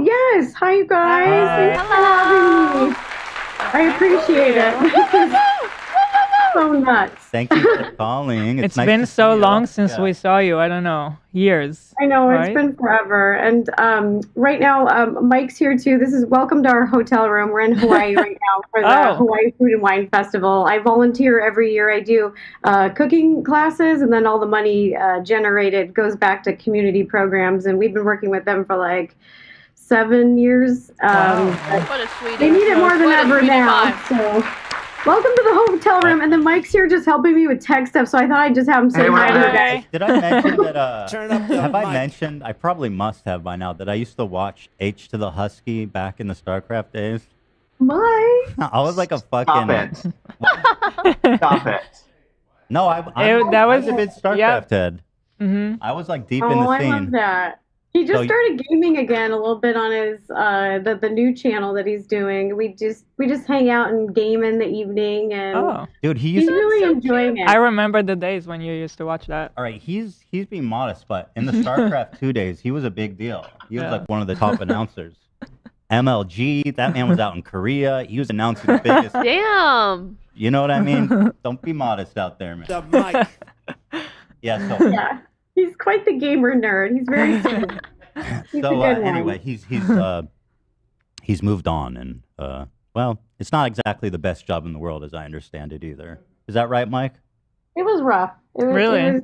Yes. Hi, you guys. Hi. Thanks for having me. I appreciate it. This is so nuts. Thank you for calling. It's nice been to so see you. long since Yeah. we saw you. I don't know, years. I know it's right? been forever, and right now Mike's here too. This is welcome to our hotel room. We're in Hawaii right now for the Oh. Hawaii Food and Wine Festival. I volunteer every year. I do cooking classes, and then all the money generated goes back to community programs. And we've been working with them for like 7 years. What a sweetie. They need it more than What a ever sweetie now. pie. So, welcome to the hotel room, and then Mike's here just helping me with tech stuff. So I thought I'd just have him say Hey, hi to you Ryan. guys. Did I mention that? Turn up the have I mic. mentioned? I probably must have by now that I used to watch H to the Husky back in the StarCraft days. Mike. I was like a Stop fucking. it. Stop it. No, That was- a big StarCraft yep. head. Mm-hmm. I was like deep in Oh, the I scene. love that. He just So- started gaming again a little bit on his the new channel that he's doing. We just hang out and game in the evening, and Oh, Dude, he he's used. really enjoying it. I remember the days when you used to watch that. All right, he's being modest, but in the StarCraft 2 days, he was a big deal. He was Yeah. like one of the top announcers. MLG, that man was out in Korea. He was announcing the biggest. Damn. You know what I mean? Don't be modest out there, man. The mic. Yeah. So Yeah, he's quite the gamer nerd. He's very sweet. He's a so good one. anyway, he's moved on, and well, it's not exactly the best job in the world, as I understand it, either. Is that right, Mike? It was rough. Really? It was,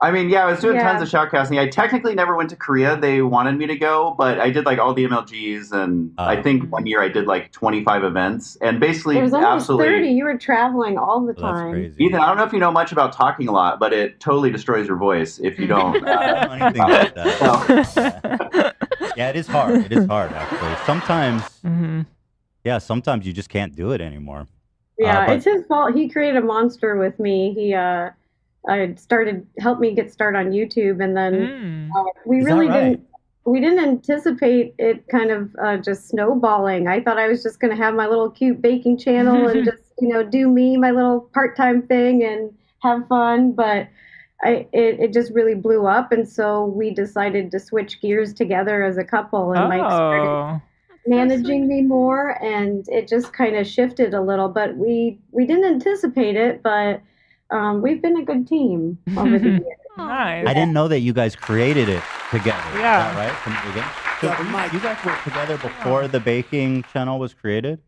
I mean, yeah, I was doing Yeah. tons of shoutcasting. I technically never went to Korea. They wanted me to go, but I did like all the MLGs, and I think one year I did like 25 events, and basically it was almost absolutely. 30. You were traveling all the Well, that's time. crazy. Ethan, I don't know if you know much about talking a lot, but it totally destroys your voice if you don't. I don't know anything about that. Yeah, it is hard. It is hard, actually. Sometimes, Mm-hmm. yeah, sometimes you just can't do it anymore. Yeah, but- it's his fault. He created a monster with me. He helped me get started on YouTube, and then we Is that really right? didn't anticipate it kind of just snowballing. I thought I was just going to have my little cute baking channel and just do me, my little part-time thing, and have fun, but it just really blew up, and so we decided to switch gears together as a couple, and Mike started Oh, managing me more, and it just kind of shifted a little, but we didn't anticipate it, but we've been a good team over the years. nice. I didn't know that you guys created it together. Yeah. Is that right? From the beginning? So Yeah, were Mike. you guys were together before the baking channel was created?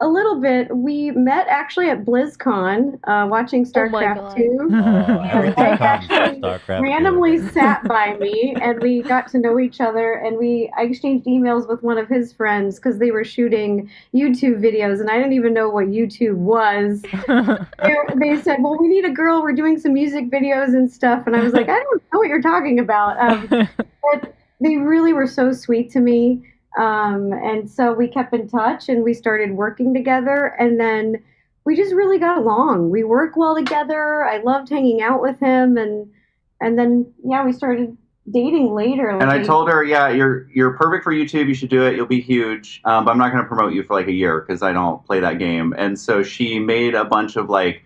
A little bit. We met actually at BlizzCon, watching StarCraft God. 2. Oh, everything Mike comes from actually StarCraft. randomly sat by me, and we got to know each other, and I exchanged emails with one of his friends because they were shooting YouTube videos, and I didn't even know what YouTube was. They said, well, we need a girl. We're doing some music videos and stuff. And I was like, I don't know what you're talking about. But they really were so sweet to me. And so we kept in touch, and we started working together. And then we just really got along. We work well together. I loved hanging out with him. And then, yeah, we started dating later. And I told her, yeah, you're perfect for YouTube. You should do it. You'll be huge. But I'm not going to promote you for like a year because I don't play that game. And so she made a bunch of like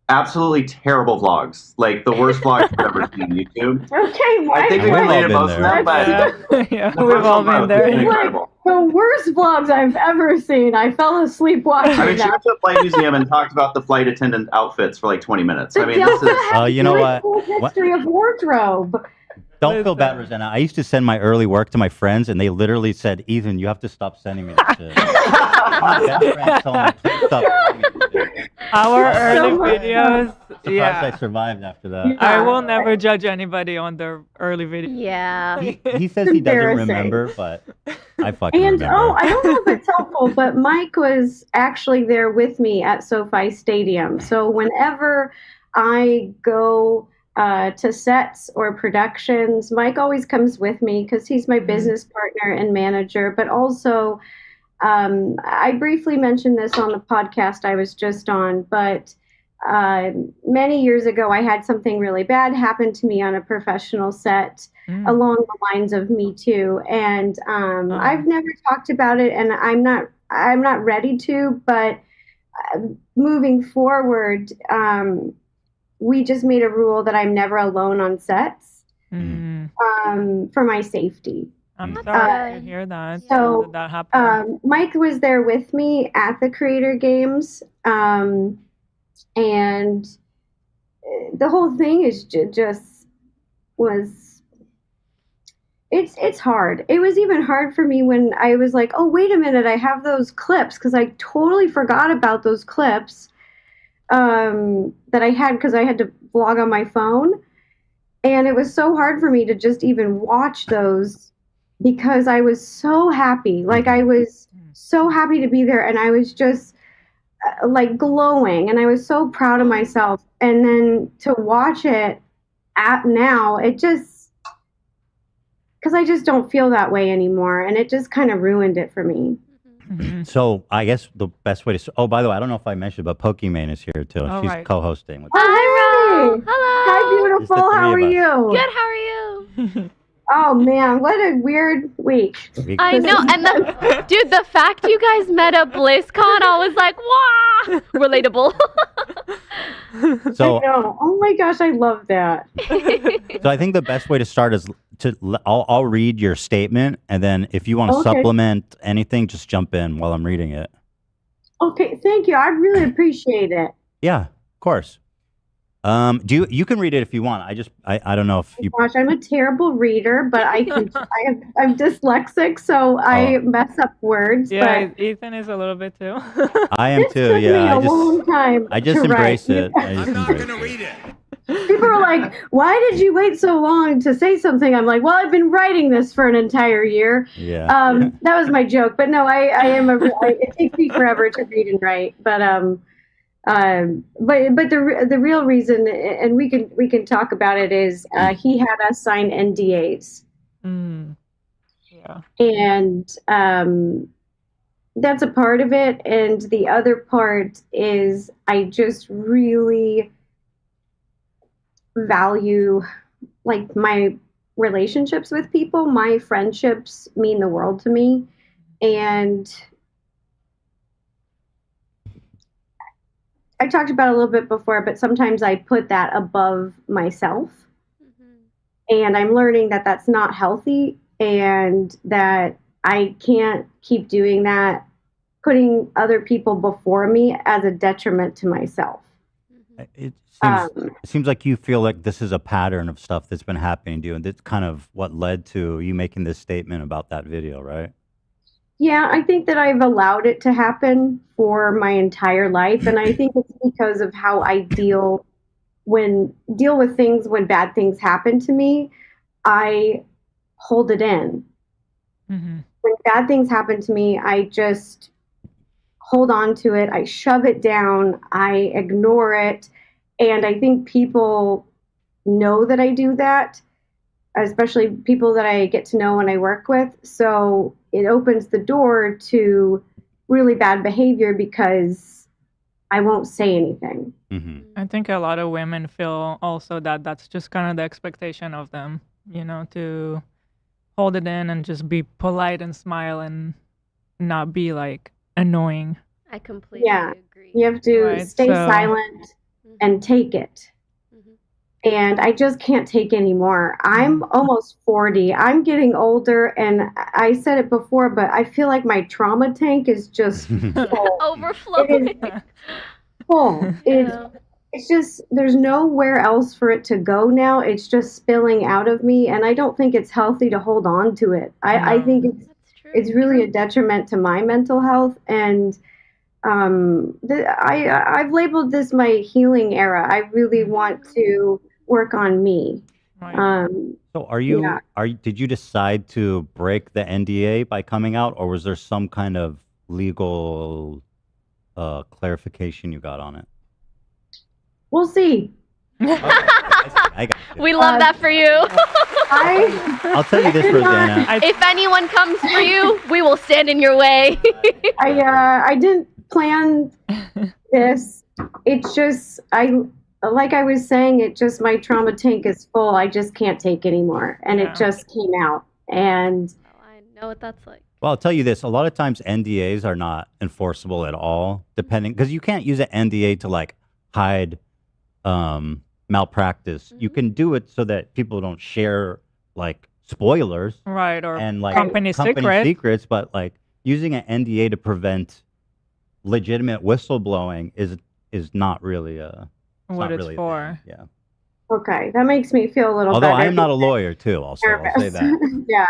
absolutely terrible vlogs, like the worst vlogs I've ever seen on YouTube. Okay, Mike. I think we We've all related been most of there. them, but yeah, the we've first all one been was there. incredible. The worst vlogs I've ever seen. I fell asleep watching I mean, she that. went to a flight museum and talked about the flight attendant outfits for like 20 minutes. I mean, this Delta is has you know really what? cool history of wardrobe. Don't feel bad, Rosanna. I used to send my early work to my friends, and they literally said, Ethan, you have to stop sending me this shit. My best friends told me, please stop sending me this shit. Our So early much videos. Surprised I Yeah. survived after that. I will never judge anybody on their early videos. Yeah. He says he doesn't Embarrassing. remember, but I fucking And remember. I don't know if it's helpful, but Mike was actually there with me at SoFi Stadium. So whenever I go to sets or productions, Mike always comes with me because he's my business partner and manager. But also, I briefly mentioned this on the podcast I was just on, but many years ago, I had something really bad happen to me on a professional set along the lines of Me Too, and I've never talked about it, and I'm not ready to. But moving forward, we just made a rule that I'm never alone on sets for my safety. I'm Mm. sorry to hear that. So, that happened. Mike was there with me at the Creator Games, and the whole thing is just was it's hard. It was even hard for me when I was like, oh wait a minute, I have those clips because I totally forgot about those clips that I had because I had to vlog on my phone, and it was so hard for me to just even watch those because I was so happy. Like I was so happy to be there, and I was just like glowing, and I was so proud of myself. And then to watch it at now, it just because I just don't feel that way anymore, and it just kind of ruined it for me. So I guess the best way to. Oh, by the way, I don't know if I mentioned, but Pokimane is here too. All She's right. co-hosting with. Hi, Ro. Hello. Hi, Just the beautiful. three How of are us. you? Good. How are you? Oh man, what a weird week. I know, and the fact you guys met at BlizzCon, I was like, wow, relatable. So, I know. Oh my gosh, I love that. so I think the best way to start is I'll read your statement, and then if you want to Okay. supplement anything, just jump in while I'm reading it. Okay, thank you. I really appreciate it. Yeah, of course. You can read it if you want. I don't know if you. Gosh, I'm a terrible reader, but I'm dyslexic, so I mess up words. Yeah, But Ethan is a little bit too. I am this too. took me Yeah, a long time. I just to embrace write. it. I just I'm not embrace gonna it. read it. People are like, "Why did you wait so long to say something?" I'm like, "Well, I've been writing this for an entire year." Yeah. That was my joke, but no, I am it takes me forever to read and write, but the real reason, and we can talk about it, is he had us sign NDAs, Yeah. and that's a part of it, and the other part is I just really value like my relationships with people. My friendships mean the world to me, and I talked about it a little bit before, but sometimes I put that above myself, and I'm learning that that's not healthy, and that I can't keep doing that, putting other people before me as a detriment to myself. It seems like you feel like this is a pattern of stuff that's been happening to you, and that's kind of what led to you making this statement about that video, right? Yeah, I think that I've allowed it to happen for my entire life, and I think it's because of how I deal with things when bad things happen to me. I hold it in. When bad things happen to me, I just hold on to it. I shove it down. I ignore it. And I think people know that I do that, especially people that I get to know and I work with. So it opens the door to really bad behavior because I won't say anything. I think a lot of women feel also that that's just kind of the expectation of them, to hold it in and just be polite and smile and not be like annoying. I completely agree. You have to Right, stay so- silent and take it. And I just can't take anymore. I'm almost 40. I'm getting older, and I said it before, but I feel like my trauma tank is just full. Overflowing. It is full. It's just, there's nowhere else for it to go now. It's just spilling out of me, and I don't think it's healthy to hold on to it. I think it's really a detriment to my mental health, and I've labeled this my healing era. I really want to work on me. Right. So did you decide to break the NDA by coming out, or was there some kind of legal clarification you got on it? We'll see. I got you. We love that for you. I'll tell you this, Rosanna. If anyone comes for you, we will stand in your way. I didn't plan this. It's just like I was saying, my trauma tank is full. I just can't take anymore, and it just came out. And I know what that's like. Well, I'll tell you this. A lot of times NDAs are not enforceable at all, because you can't use an NDA to like hide malpractice. You can do it so that people don't share like spoilers Right, or and like company secret. secrets, but like using an NDA to prevent legitimate whistleblowing is not really What it's really a for. thing. Yeah. Okay, that makes me feel a little Although better. I am not a lawyer too, also I'll say Nervous. that. Yeah.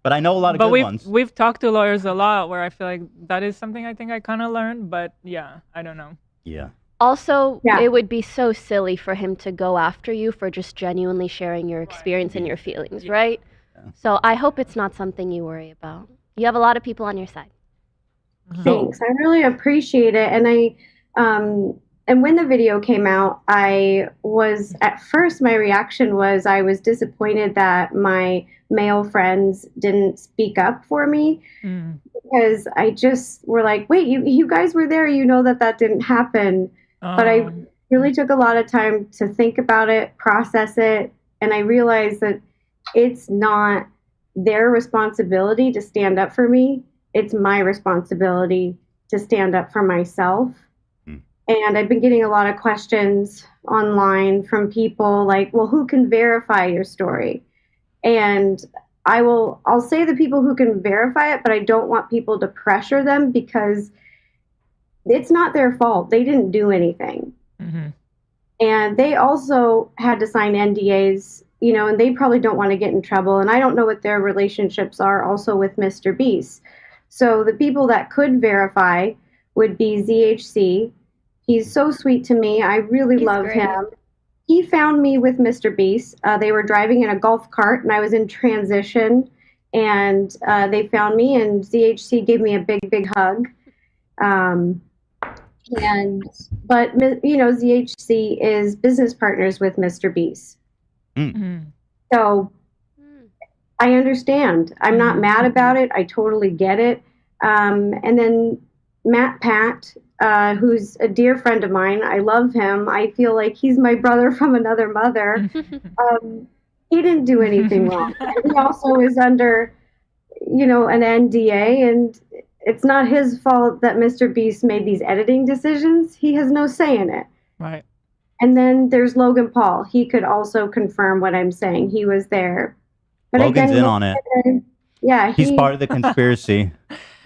But I know a lot of But good ones. we've talked to lawyers a lot where I feel like that is something I think I kind of learned, but yeah, I don't know. Yeah. Also, Yeah. it would be so silly for him to go after you for just genuinely sharing your experience and your feelings, right? Yeah. So I hope it's not something you worry about. You have a lot of people on your side. Thanks. I really appreciate it. And when the video came out, at first my reaction was I was disappointed that my male friends didn't speak up for me because I just were like, wait, you guys were there, you know that didn't happen. But I really took a lot of time to think about it, process it, and I realized that it's not their responsibility to stand up for me. It's my responsibility to stand up for myself. And I've been getting a lot of questions online from people like, well, who can verify your story? And I'll say the people who can verify it, but I don't want people to pressure them because it's not their fault. They didn't do anything. Mm-hmm. And they also had to sign NDAs, and they probably don't want to get in trouble. And I don't know what their relationships are also with MrBeast. So the people that could verify would be ZHC. He's so sweet to me. I really love him. He found me with MrBeast. They were driving in a golf cart, and I was in transition. And they found me, and ZHC gave me a big, big hug. But ZHC is business partners with MrBeast. Mm-hmm. So I understand. I'm not mad about it. I totally get it. And then Pat, who's a dear friend of mine, I love him. I feel like he's my brother from another mother. He didn't do anything wrong. And he also is under, an NDA, and it's not his fault that MrBeast made these editing decisions. He has no say in it. Right. And then there's Logan Paul. He could also confirm what I'm saying. He was there. But Logan's again, in on it. Yeah. He's part of the conspiracy.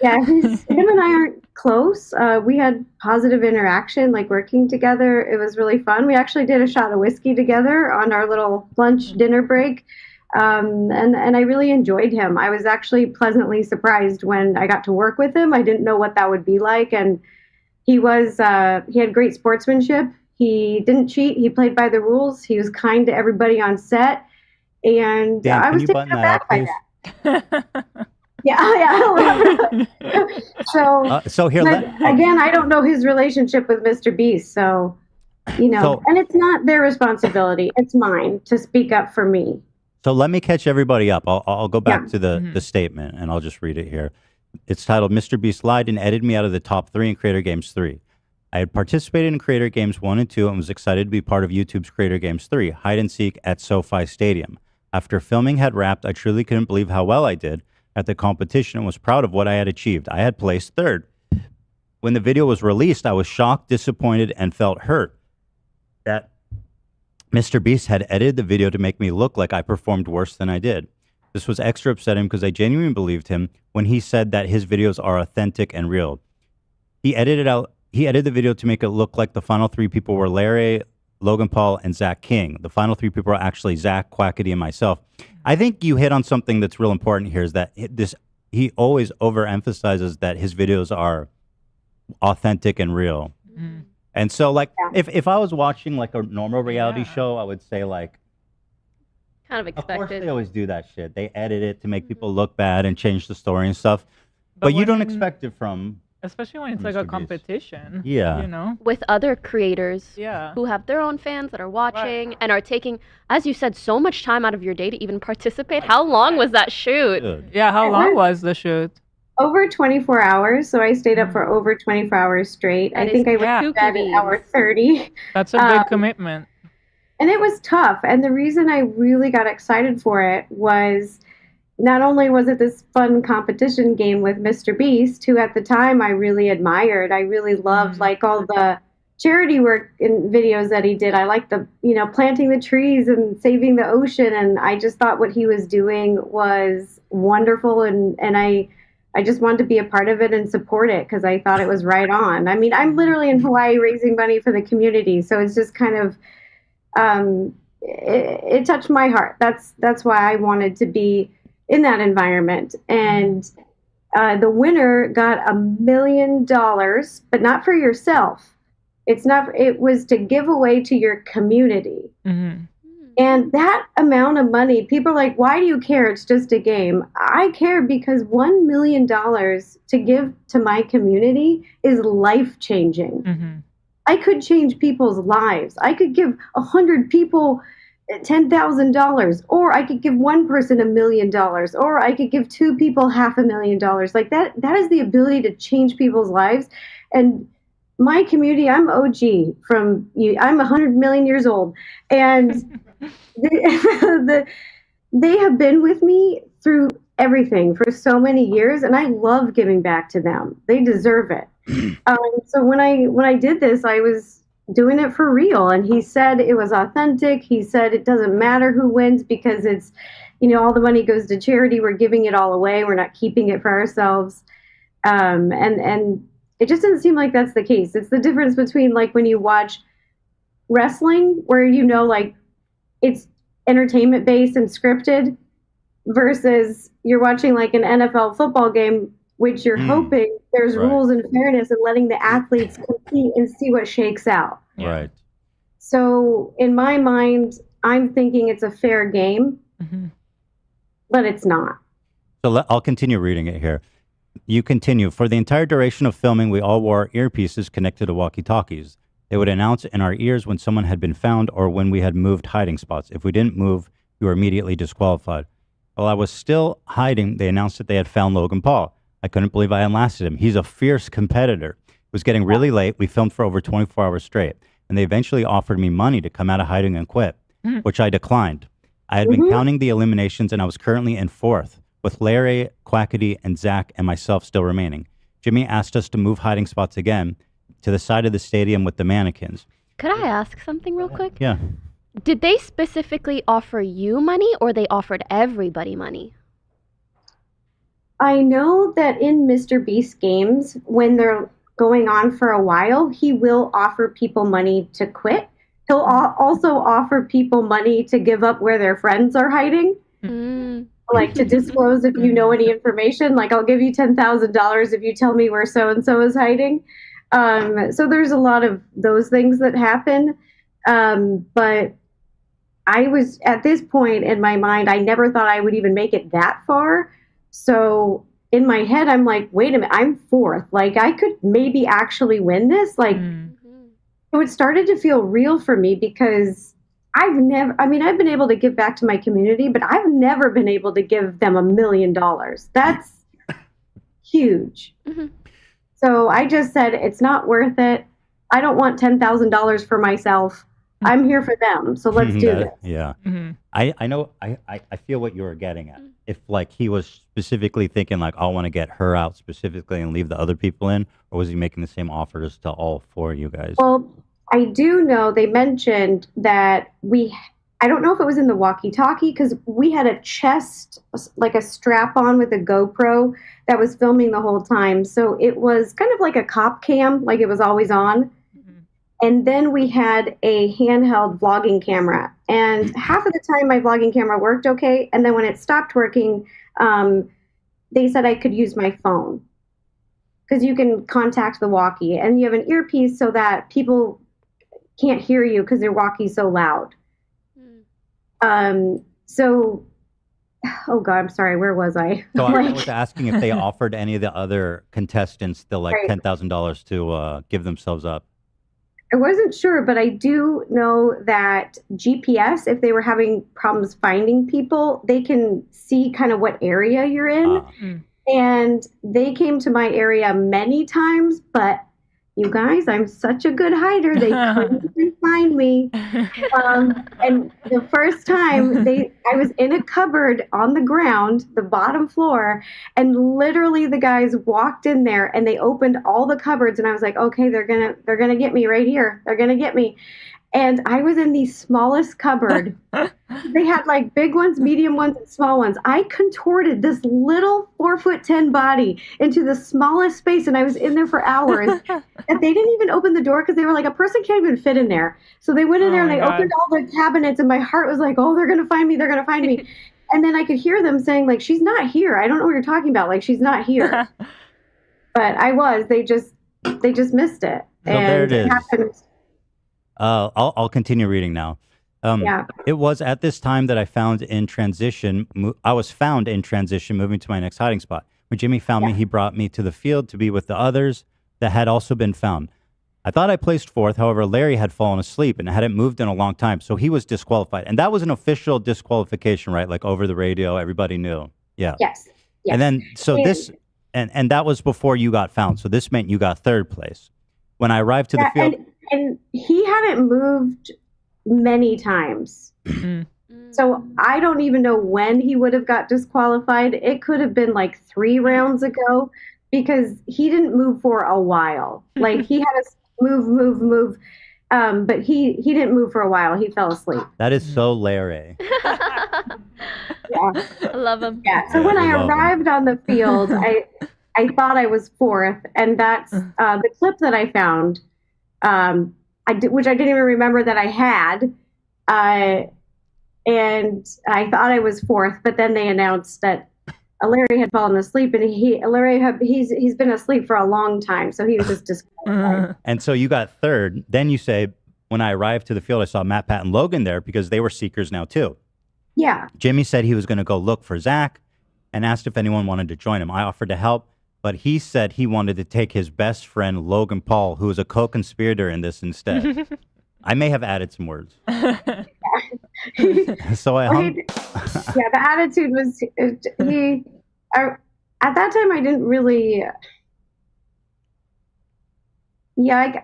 Yeah, him and I aren't close. We had positive interaction, like working together. It was really fun. We actually did a shot of whiskey together on our little lunch dinner break. And I really enjoyed him. I was actually pleasantly surprised when I got to work with him. I didn't know what that would be like. And he had great sportsmanship. He didn't cheat. He played by the rules. He was kind to everybody on set. And Dan, I was can you button that up, please? Yeah. So here, again, I don't know his relationship with MrBeast. So, and it's not their responsibility. It's mine to speak up for me. So let me catch everybody up. I'll go back to the statement, and I'll just read it here. It's titled, MrBeast lied and edited me out of the top 3 in Creator Games 3. I had participated in Creator Games 1 and 2 and was excited to be part of YouTube's Creator Games 3, Hide and Seek at SoFi Stadium. After filming had wrapped, I truly couldn't believe how well I did at the competition and was proud of what I had achieved. I had placed 3rd. When the video was released, I was shocked, disappointed, and felt hurt that MrBeast had edited the video to make me look like I performed worse than I did. This was extra upsetting because I genuinely believed him when he said that his videos are authentic and real. He edited the video to make it look like the final 3 people were Larry, Logan Paul, and Zach King. The final 3 people are actually Zach, Quackity, and myself. I think you hit on something that's real important here is that he always overemphasizes that his videos are authentic and real. Mm. And so, like, if I was watching, like, a normal reality show, I would say, like, kind of expected. Of course they always do that shit. They edit it to make people look bad and change the story and stuff. But you don't expect it from... Especially when it's like a competition. Yeah. With other creators Yeah. who have their own fans that are watching and are taking, as you said, so much time out of your day to even participate. How long was that shoot? Yeah, how long was the shoot? Over 24 hours. So I stayed up for over 24 hours straight. I think I went to bed at hour 30. That's a big commitment. And it was tough. And the reason I really got excited for it was... not only was it this fun competition game with MrBeast, who at the time I really admired. I really loved like all the charity work and videos that he did. I liked the, planting the trees and saving the ocean. And I just thought what he was doing was wonderful. And I just wanted to be a part of it and support it because I thought it was right on. I mean, I'm literally in Hawaii raising money for the community. So it's just kind of, it touched my heart. That's why I wanted to be in that environment. And the winner got $1 million, but not for yourself. It was to give away to your community. Mm-hmm. And that amount of money, people are like, why do you care? It's just a game. I care because $1 million to give to my community is life-changing. Mm-hmm. I could change people's lives. I could give 100 people $10,000, or I could give one person $1 million, or I could give two people $500,000. Like that is the ability to change people's lives. And my community, I'm OG from you. I'm 100 million years old, and they have been with me through everything for so many years, and I love giving back to them. They deserve it. So when I did this, I was doing it for real, and he said it was authentic. He said it doesn't matter who wins because it's, all the money goes to charity. We're giving it all away. We're not keeping it for ourselves. And it just doesn't seem like that's the case. It's the difference between like when you watch wrestling where like it's entertainment based and scripted versus you're watching like an NFL football game, which you're hoping there's rules and fairness and letting the athletes compete and see what shakes out. Right. So in my mind, I'm thinking it's a fair game, but it's not. So I'll continue reading it here. You continue. For the entire duration of filming, we all wore earpieces connected to walkie-talkies. They would announce in our ears when someone had been found or when we had moved hiding spots. If we didn't move, you were immediately disqualified. While I was still hiding, they announced that they had found Logan Paul. I couldn't believe I unlasted him. He's a fierce competitor. It was getting really late. We filmed for over 24 hours straight, and they eventually offered me money to come out of hiding and quit, which I declined. I had been counting the eliminations, and I was currently in fourth, with Larry, Quackity, and Zach and myself still remaining. Jimmy asked us to move hiding spots again to the side of the stadium with the mannequins. Could I ask something real quick? Yeah. Did they specifically offer you money or they offered everybody money? I know that in MrBeast games, when they're going on for a while, he will offer people money to quit. He'll also offer people money to give up where their friends are hiding. Like to disclose if you know any information, like I'll give you $10,000 if you tell me where so-and-so is hiding. So there's a lot of those things that happen. But I was at this point in my mind, I never thought I would even make it that far. So in my head, I'm like, wait a minute, I'm fourth. Like I could maybe actually win this. Like so it started to feel real for me because I've been able to give back to my community, but I've never been able to give them $1 million. That's huge. So I just said, it's not worth it. I don't want $10,000 for myself. I'm here for them. So let's do this. Yeah. I know, I feel what you were getting at. If like he was specifically thinking like, I want to get her out specifically and leave the other people in, or was he making the same offers to all four of you guys? Well, I do know they mentioned that I don't know if it was in the walkie-talkie because we had a chest, like a strap on with a GoPro that was filming the whole time. So it was kind of like a cop cam, like it was always on. And then we had a handheld vlogging camera. And half of the time my vlogging camera worked okay. And then when it stopped working, they said I could use my phone. Because you can contact the walkie. And you have an earpiece so that people can't hear you because their walkie's so loud. So, oh God, I'm sorry. Where was I? So I was asking if they offered any of the other contestants the like $10,000 to give themselves up. I wasn't sure, but I do know that GPS, if they were having problems finding people, they can see kind of what area you're in. And they came to my area many times, but you guys, I'm such a good hider. They couldn't even find me. And the first time I was in a cupboard on the ground, the bottom floor, and literally the guys walked in there and they opened all the cupboards, and I was like, okay, they're gonna get me right here. They're gonna get me. And I was in the smallest cupboard. They had like big ones, medium ones, and small ones. I contorted this little 4'10" body into the smallest space, and I was in there for hours. And they didn't even open the door because they were like, a person can't even fit in there. So they went in there and they opened all the cabinets, and my heart was like, oh, they're gonna find me, they're gonna find me. And then I could hear them saying, like, she's not here. I don't know what you're talking about. Like, she's not here. But I was. They just missed it. So and there it is. happened. I'll continue reading now. It was at this time that I found in transition. I was found in transition, moving to my next hiding spot. When Jimmy found me, he brought me to the field to be with the others that had also been found. I thought I placed fourth. However, Larry had fallen asleep and hadn't moved in a long time, so he was disqualified. And that was an official disqualification, right? Like over the radio, everybody knew. Yeah. Yes. And then, and that was before you got found. So this meant you got third place. When I arrived to the field. And he hadn't moved many times. So I don't even know when he would have got disqualified. It could have been like 3 rounds ago because he didn't move for a while. Like he had to move. But he didn't move for a while. He fell asleep. That is so Larry. Yeah. I love him. Yeah. So when I arrived on the field, I thought I was fourth, and that's the clip that I found. Which I didn't even remember that I had, and I thought I was fourth. But then they announced that Larry had fallen asleep, and he's been asleep for a long time, so he was just disqualified. And so you got third. Then you say, when I arrived to the field, I saw Matt, Pat, and Logan there because they were seekers now too. Yeah. Jimmy said he was going to go look for Zach, and asked if anyone wanted to join him. I offered to help. But he said he wanted to take his best friend, Logan Paul, who was a co-conspirator in this instead. I may have added some words. So I hung. The attitude was, at that time, I didn't really, no,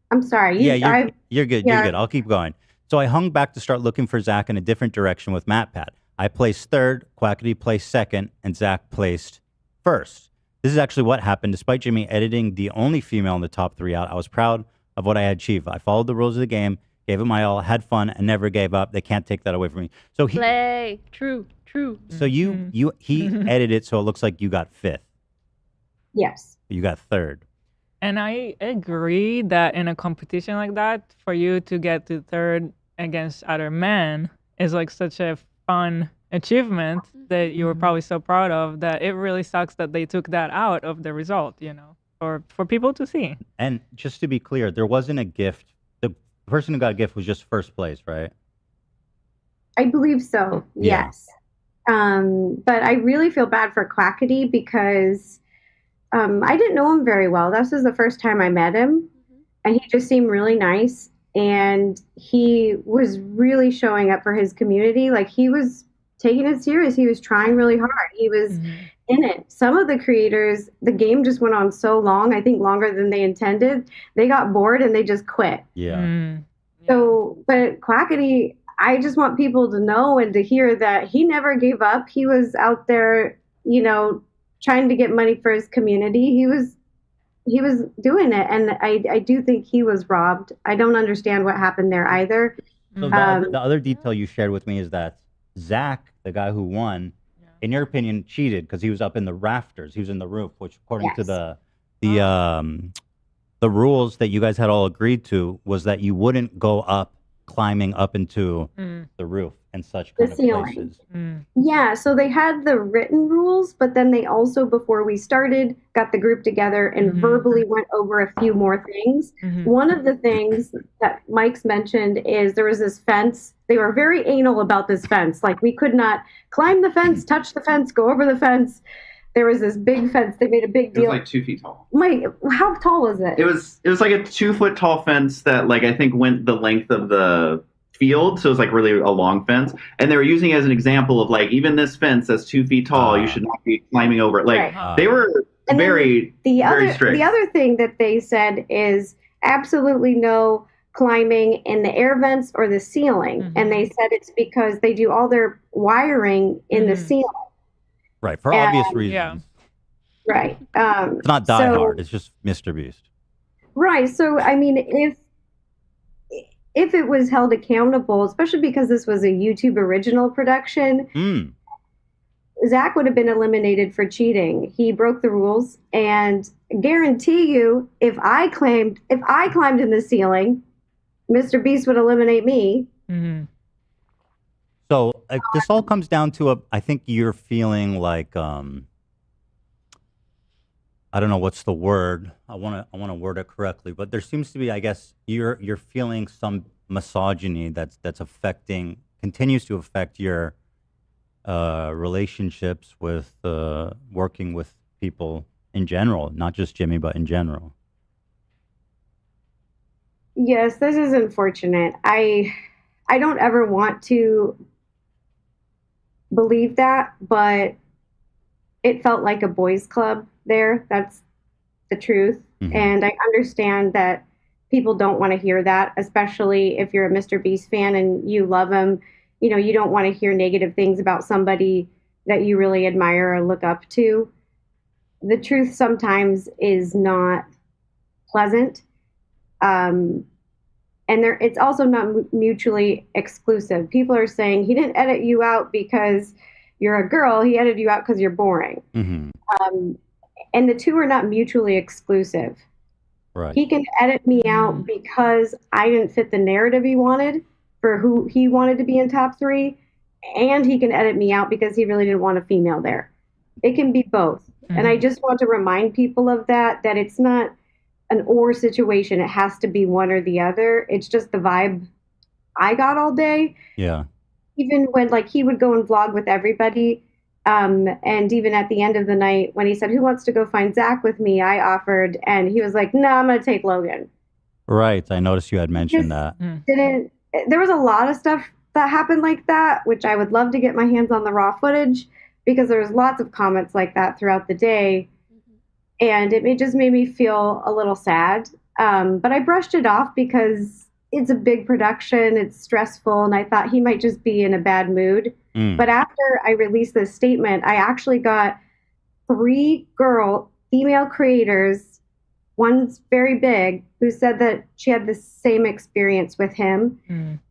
I'm sorry. You're good. You're good. I'll keep going. So I hung back to start looking for Zach in a different direction with Matt Pat. I placed third, Quackity placed second, and Zach placed first. This is actually what happened. Despite Jimmy editing the only female in the top 3 out, I was proud of what I had achieved. I followed the rules of the game, gave it my all, had fun, and never gave up. They can't take that away from me. So Play. True. So he edited it so it looks like you got fifth. Yes. You got third. And I agree that in a competition like that, for you to get to third against other men is like such a fun achievement that you were probably so proud of, that it really sucks that they took that out of the result, for people to see. And just to be clear, there wasn't a gift. The person who got a gift was just first place, right? I believe so. Yeah. Yes. But I really feel bad for Quackity because I didn't know him very well. This was the first time I met him, and he just seemed really nice. And he was really showing up for his community. Like he was taking it serious. He was trying really hard. He was in it. Some of the creators, the game just went on so long, I think longer than they intended. They got bored and they just quit. Yeah. So, but Quackity, I just want people to know and to hear that he never gave up. He was out there, trying to get money for his community. He was doing it, and I do think he was robbed. I don't understand what happened there either. So the other detail you shared with me is that Zach, the guy who won, in your opinion, cheated because he was up in the rafters. He was in the roof, which according to the rules that you guys had all agreed to was that you wouldn't go up, climbing up into the roof and such kind of places. Yeah, so they had the written rules, but then they also, before we started, got the group together and verbally went over a few more things. One of the things that Mike's mentioned is there was this fence. They were very anal about this fence. Like we could not climb the fence, touch the fence, go over the fence. There was this big fence. They made a big deal. It was like 2 feet tall. Wait, how tall is it? It was like a 2 foot tall fence that like I think went the length of the field, so it was like really a long fence, and they were using it as an example of like even this fence that's 2 feet tall, you should not be climbing over it. Like they were very strict. The other thing that they said is absolutely no climbing in the air vents or the ceiling. And they said it's because they do all their wiring in the ceiling. Right, for obvious reasons. Yeah. Right. It's not Die Hard. It's just MrBeast. Right. So, I mean, if it was held accountable, especially because this was a YouTube original production, Zach would have been eliminated for cheating. He broke the rules, and guarantee you, if I climbed in the ceiling, MrBeast would eliminate me. So this all comes down to I think you're feeling like I don't know what's the word. I want to word it correctly, but there seems to be, I guess, you're feeling some misogyny that's continues to affect your relationships with working with people in general, not just Jimmy, but in general. Yes, this is unfortunate. I don't ever want to believe that, but it felt like a boys' club there. That's the truth. And I understand that people don't want to hear that, especially if you're a MrBeast fan and you love him. You know, you don't want to hear negative things about somebody that you really admire or look up to. The truth sometimes is not pleasant. And it's also not mutually exclusive. People are saying he didn't edit you out because you're a girl. He edited you out because you're boring. And the two are not mutually exclusive. Right. He can edit me out because I didn't fit the narrative he wanted for who he wanted to be in top 3, and he can edit me out because he really didn't want a female there. It can be both. And I just want to remind people of that it's not an or situation. It has to be one or the other. It's just the vibe I got all day. Yeah. Even when he would go and vlog with everybody, and even at the end of the night when he said, "Who wants to go find Zach with me?" I offered, and he was like, "No, I'm going to take Logan." Right. I noticed you had mentioned that. There was a lot of stuff that happened like that, which I would love to get my hands on the raw footage, because there was lots of comments like that throughout the day. And it just made me feel a little sad. But I brushed it off because it's a big production, it's stressful, and I thought he might just be in a bad mood. But after I released this statement, I actually got 3 female creators, one's very big, who said that she had the same experience with him.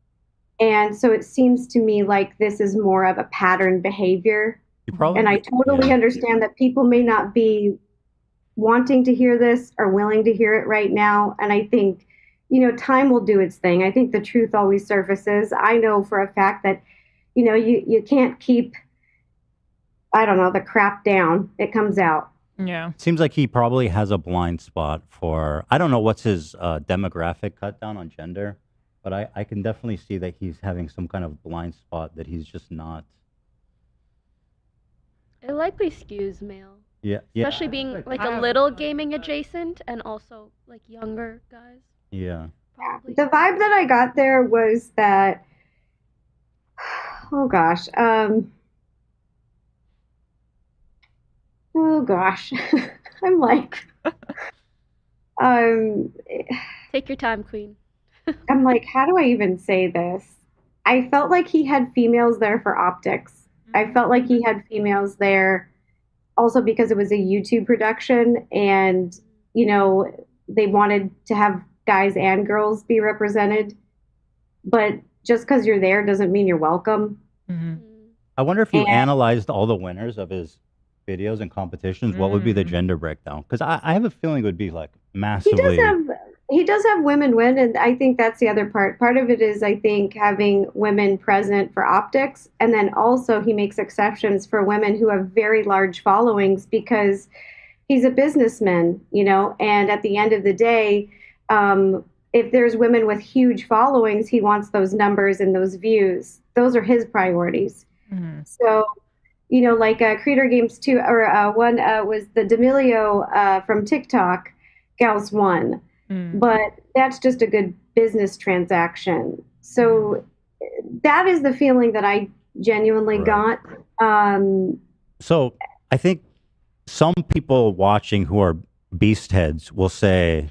And so it seems to me like this is more of a pattern behavior. And I totally understand that people may not be wanting to hear this or willing to hear it right now. And I think, time will do its thing. I think the truth always surfaces. I know for a fact that, you can't keep, the crap down. It comes out. Yeah. Seems like he probably has a blind spot for, I don't know what's his demographic cut down on gender, but I can definitely see that he's having some kind of blind spot that he's just not. It likely skews male. Yeah. Especially being a little gaming adjacent and also younger guys. Yeah. Probably. The vibe that I got there was that, oh gosh, I'm like, take your time, Queen. I'm like, how do I even say this? I felt like he had females there for optics. I felt like he had females there also because it was a YouTube production, and they wanted to have guys and girls be represented, but just because you're there doesn't mean you're welcome. I wonder if you analyzed all the winners of his videos and competitions, what would be the gender breakdown? Because I have a feeling it would be massively. He does have women win, and I think that's the other part. Part of it is, I think, having women present for optics, and then also he makes exceptions for women who have very large followings because he's a businessman, and at the end of the day, if there's women with huge followings, he wants those numbers and those views. Those are his priorities. So, Creator Games 2, or one was the D'Amelio from TikTok, Gals won. But that's just a good business transaction. So that is the feeling that I genuinely got. So I think some people watching who are beast heads will say,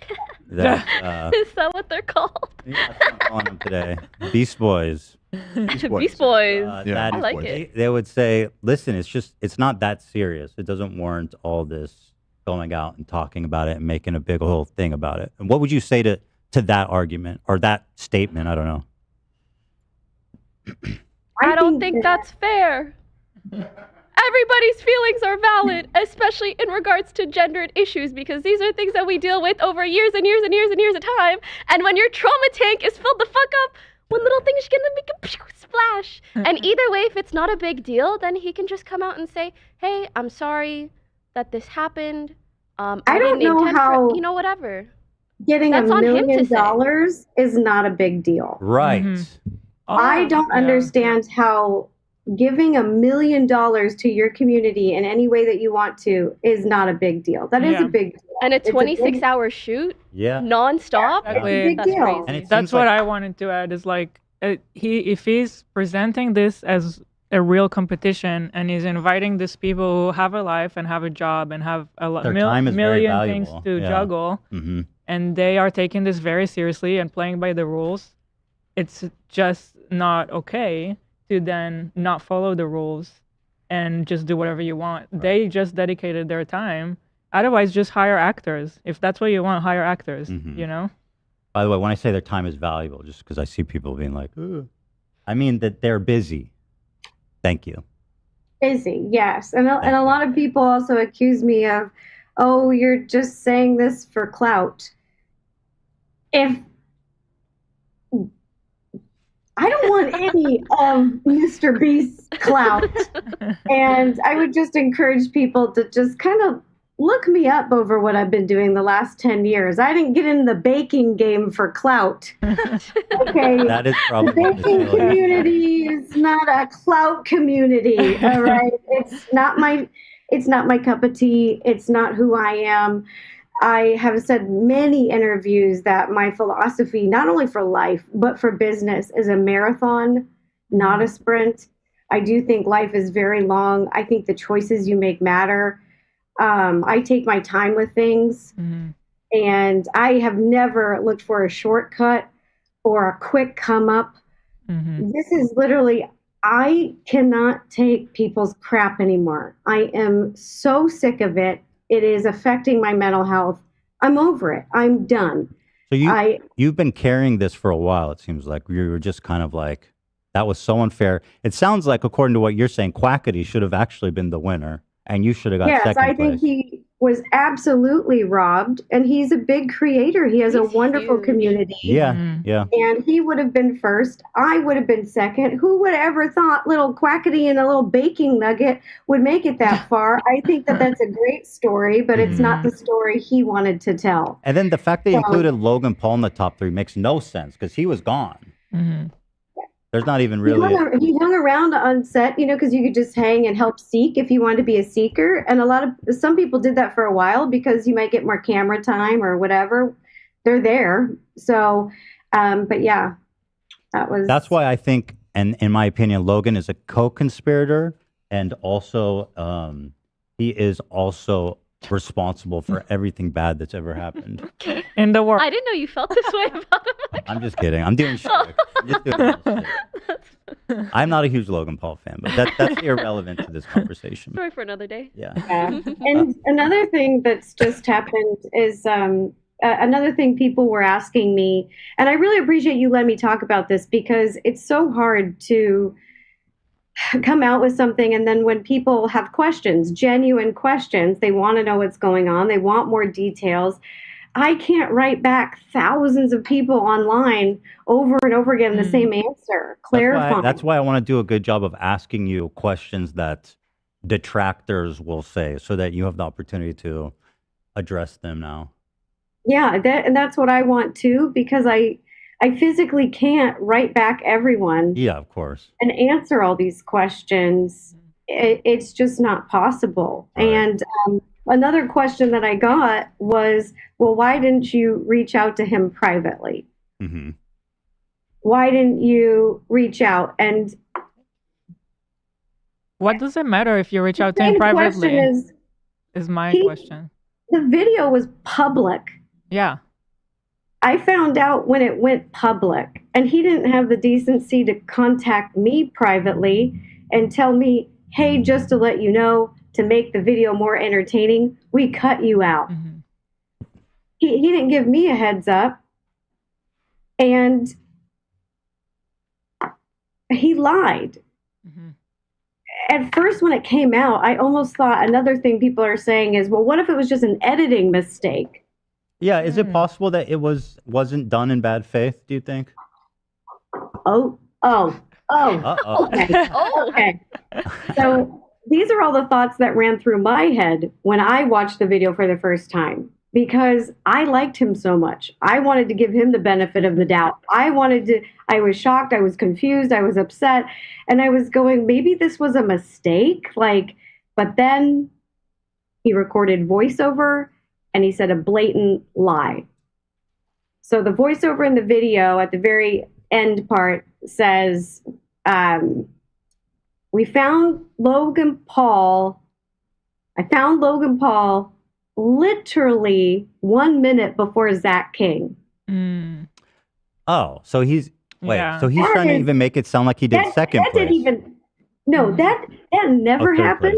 that Is that what they're called? yeah, that's what I'm calling them today. Beast Boys. Beast Boys. That I like they, it. they would say, listen, it's not that serious. It doesn't warrant all this going out and talking about it and making a big whole thing about it. And what would you say to that argument or that statement? I don't know. I don't think that's fair. Everybody's feelings are valid, especially in regards to gendered issues, because these are things that we deal with over years and years and years and years of time. And when your trauma tank is filled the fuck up, one little thing is gonna make a splash. And either way, if it's not a big deal, then he can just come out and say, "Hey, I'm sorry that this happened. I don't know how whatever." Getting That's $1 on him to million say. is not a big deal. Right. I don't understand how giving $1 million to your community in any way that you want to is not a big deal. That is a big deal. And a 26-hour shoot, nonstop. It's a big That's deal. crazy. And That's what I wanted to add. Is like if he's presenting this as a real competition and he's inviting these people who have a life and have a job and have a million things to juggle, and they are taking this very seriously and playing by the rules, it's just not okay to then not follow the rules and just do whatever you want. Right. They just dedicated their time. Otherwise, just hire actors. If that's what you want, hire actors, you know? By the way, when I say their time is valuable, just because I see people being like, ugh, I mean that they're busy. Thank you. Busy, yes. And a lot of people also accuse me of, oh, you're just saying this for clout. I don't want any of MrBeast's clout. And I would just encourage people to just kind of look me up over what I've been doing the last 10 years. I didn't get in the baking game for clout. Okay. That is probably the baking community is not a clout community. All right. It's not my cup of tea. It's not who I am. I have said many interviews that my philosophy, not only for life, but for business, is a marathon, not a sprint. I do think life is very long. I think the choices you make matter. I take my time with things, and I have never looked for a shortcut or a quick come up. This is literally, I cannot take people's crap anymore. I am so sick of it. It is affecting my mental health. I'm over it. I'm done. So you've been carrying this for a while, it seems like. You were just kind of like, that was so unfair. It sounds like, according to what you're saying, Quackity should have actually been the winner, and you should have got second place. Yes, I think he was absolutely robbed, and he's a big creator. He has a wonderful community. Yeah. And he would have been first. I would have been second. Who would have ever thought little Quackity and a little baking nugget would make it that far? I think that that's a great story, but it's not the story he wanted to tell. And then the fact that he included Logan Paul in the top 3 makes no sense, because he was gone. There's not even really... He hung around on set, because you could just hang and help seek if you wanted to be a seeker. And some people did that for a while because you might get more camera time or whatever. They're there. So, but yeah, that's why I think, and in my opinion, Logan is a co-conspirator, and also he is also responsible for everything bad that's ever happened in the world. I didn't know you felt this way about him. I'm just kidding. I'm doing shit. I'm not a huge Logan Paul fan, but that's irrelevant to this conversation. Story for another day. Yeah. And another thing that's just happened is another thing people were asking me, and I really appreciate you letting me talk about this, because it's so hard to come out with something, and then when people have questions, genuine questions, they want to know what's going on, they want more details. I can't write back thousands of people online over and over again the same answer, clarifying. That's why I want to do a good job of asking you questions that detractors will say, so that you have the opportunity to address them now. Yeah, and that's what I want too, because I physically can't write back everyone. Yeah, of course. And answer all these questions. It's just not possible. Right. And another question that I got was, well, why didn't you reach out to him privately? Why didn't you reach out? And what does it matter if you reach out to him privately? Is my question. The video was public. Yeah. I found out when it went public, and he didn't have the decency to contact me privately and tell me, hey, just to let you know, to make the video more entertaining, we cut you out. Mhm. He didn't give me a heads up, and he lied. Mhm. At first, when it came out, I almost thought another thing people are saying is, well, what if it was just an editing mistake? Yeah, is it possible that it wasn't done in bad faith, do you think? Oh, Uh-oh. okay. Oh. Okay. So these are all the thoughts that ran through my head when I watched the video for the first time, because I liked him so much. I wanted to give him the benefit of the doubt. I was shocked, I was confused, I was upset, and I was going, maybe this was a mistake. But then he recorded voiceover and he said a blatant lie. So the voiceover in the video at the very end part says, we found Logan Paul. I found Logan Paul literally 1 minute before Zach King. Mm. Oh, so he's Yeah. so he's That trying to is- even make it sound like he did second that place. didn't even. No, that never third happened.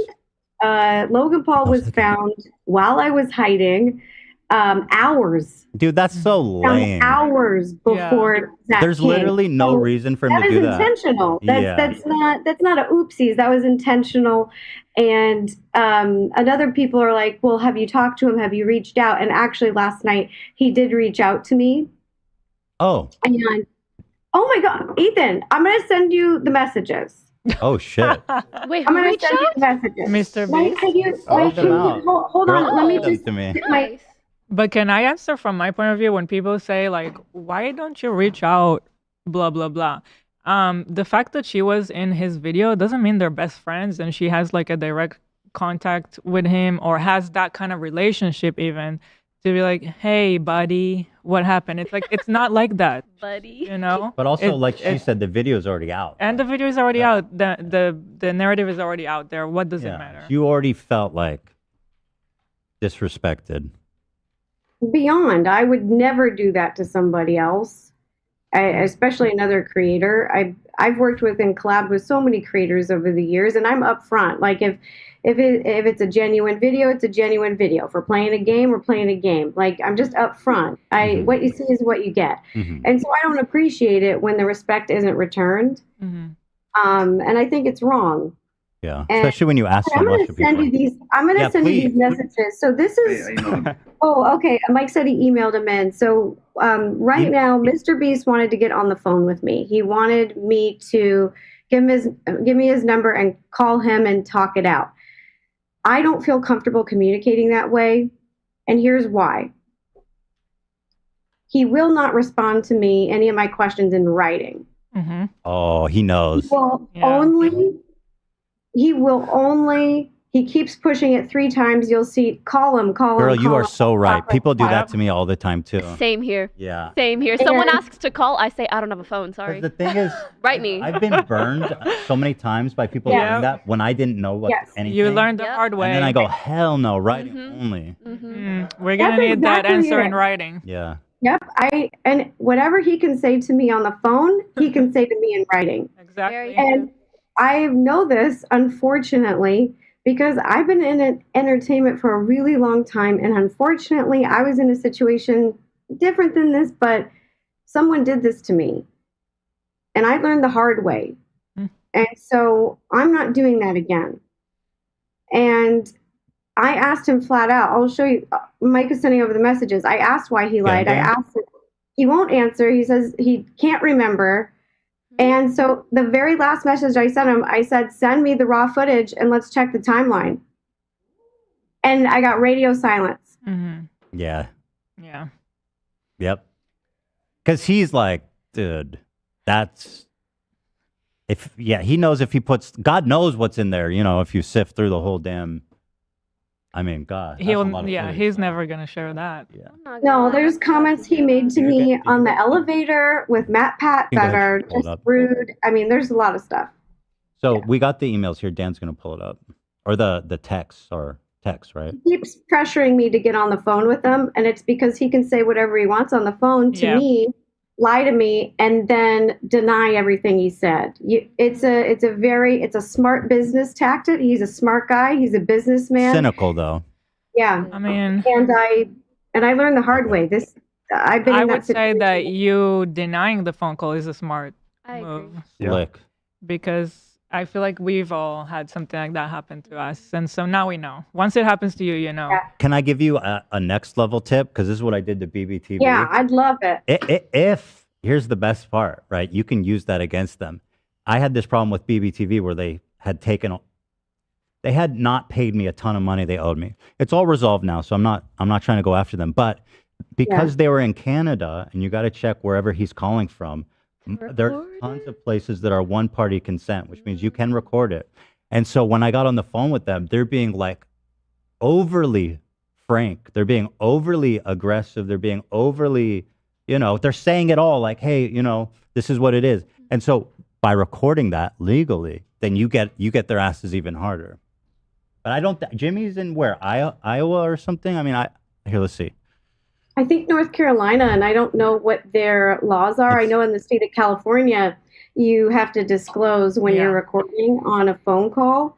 place. Logan Paul Oh, was second. found while I was hiding. Hours. Dude, that's so Found lame. hours before Zach There's King. literally no So reason for him that to is do that. intentional. Yeah. That's not a oopsies. That was intentional. And other people are like, well, have you talked to him? Have you reached out? And actually, last night he did reach out to me. Oh, And oh my God, Ethan, I'm gonna send you the messages. oh shit. Wait, I'm who gonna reached send you out? the messages. Mr. Mike, Beast? can you, Oh, Mike, them can you out. hold Girl, on? Let me send them just to me. get my. Nice. But can I answer from my point of view when people say like, why don't you reach out, blah blah blah. The fact that she was in his video doesn't mean they're best friends and she has like a direct contact with him or has that kind of relationship even to be like, hey buddy, what happened? It's like it's not like that, Buddy. you know. But also, It- like she it- said, the video's already out. and the video is already out. The narrative is already out there. What does it matter? You already felt like disrespected. Beyond, I would never do that to somebody else, especially another creator. I've worked with and collabed with so many creators over the years, and I'm upfront. Like if it's a genuine video, it's a genuine video. If we're playing a game, we're playing a game. Like I'm just upfront. What you see is what you get, and so I don't appreciate it when the respect isn't returned. Mhm. And I think it's wrong. Yeah, And especially when you ask so I'm much gonna of send people. you these. I'm gonna Yeah, send you please. these messages. So this is. Oh, okay. Mike said he emailed him in. So right now, MrBeast wanted to get on the phone with me. He wanted me to give me his number and call him and talk it out. I don't feel comfortable communicating that way, and here's why. He will not respond to me any of my questions in writing. Mhm. Oh, he knows. He keeps pushing it 3 times. You'll see, call him. Girl, you are so right. People do I that have- to me all the time too. Same here. Yeah. Same here. Someone And- asks to call, I say I don't have a phone. 'Cause Sorry. the thing is, Write me. I've been burned so many times by people Yeah. doing that when I didn't know what Yes. anything. You learned the Yep. hard way. And then I go, hell no, writing Mhm. only. We're gonna That's need that exactly answer it. in writing. Yeah. Yep. And whatever he can say to me on the phone, he can say to me in writing. Exactly. Very And I know this, unfortunately, because I've been in entertainment for a really long time. And unfortunately, I was in a situation different than this, but someone did this to me. And I learned the hard way. Mm. And so I'm not doing that again. And I asked him flat out. I'll show you. Mike is sending over the messages. I asked why he lied. I gang. asked him. He won't answer. He says he can't remember. And so the very last message I sent him, I said, send me the raw footage and let's check the timeline. And I got radio silence. Mm-hmm. Yeah. Yeah. Yep. Because he's like, dude, that's he knows if he puts, God knows what's in there, you know, if you sift through the whole damn, I mean, God. that's a lot He'll. of Yeah. footage. He's never gonna share that. Yeah. I'm not No, gonna there's lie. comments he made to You me get- on you the get- elevator with Matt Pat You that guys are pulled just up. rude. I mean, there's a lot of stuff. So we got the emails here. Dan's going to pull it up. Or the texts are text, right? He keeps pressuring me to get on the phone with him, and it's because he can say whatever he wants on the phone to me, lie to me, and then deny everything he said. It's a smart business tactic. He's a smart guy. He's a businessman. Cynical though. Yeah. I mean, and I learned the hard way. I've been I in that would say situation. that you denying the phone call is a smart I move. agree. Slick. Because I feel like we've all had something like that happen to us. And so now we know. Once it happens to you, you know. Yeah. Can I give you a next level tip? Because this is what I did to BBTV. Yeah, I'd love it. If here's the best part, right? You can use that against them. I had this problem with BBTV where they had not paid me a ton of money they owed me. It's all resolved now, so I'm not trying to go after them. But because they were in Canada, and you got to check wherever he's calling from, there are tons of places that are one-party consent, which means you can record it. And so when I got on the phone with them, they're being like overly frank. They're being overly aggressive. They're being overly, they're saying it all like, hey, this is what it is. And so by recording that legally, then you get their asses even harder. But I don't. Jimmy's in where? Iowa or something? I mean, here, let's see. I think North Carolina, and I don't know what their laws are. I know in the state of California, you have to disclose when you're recording on a phone call.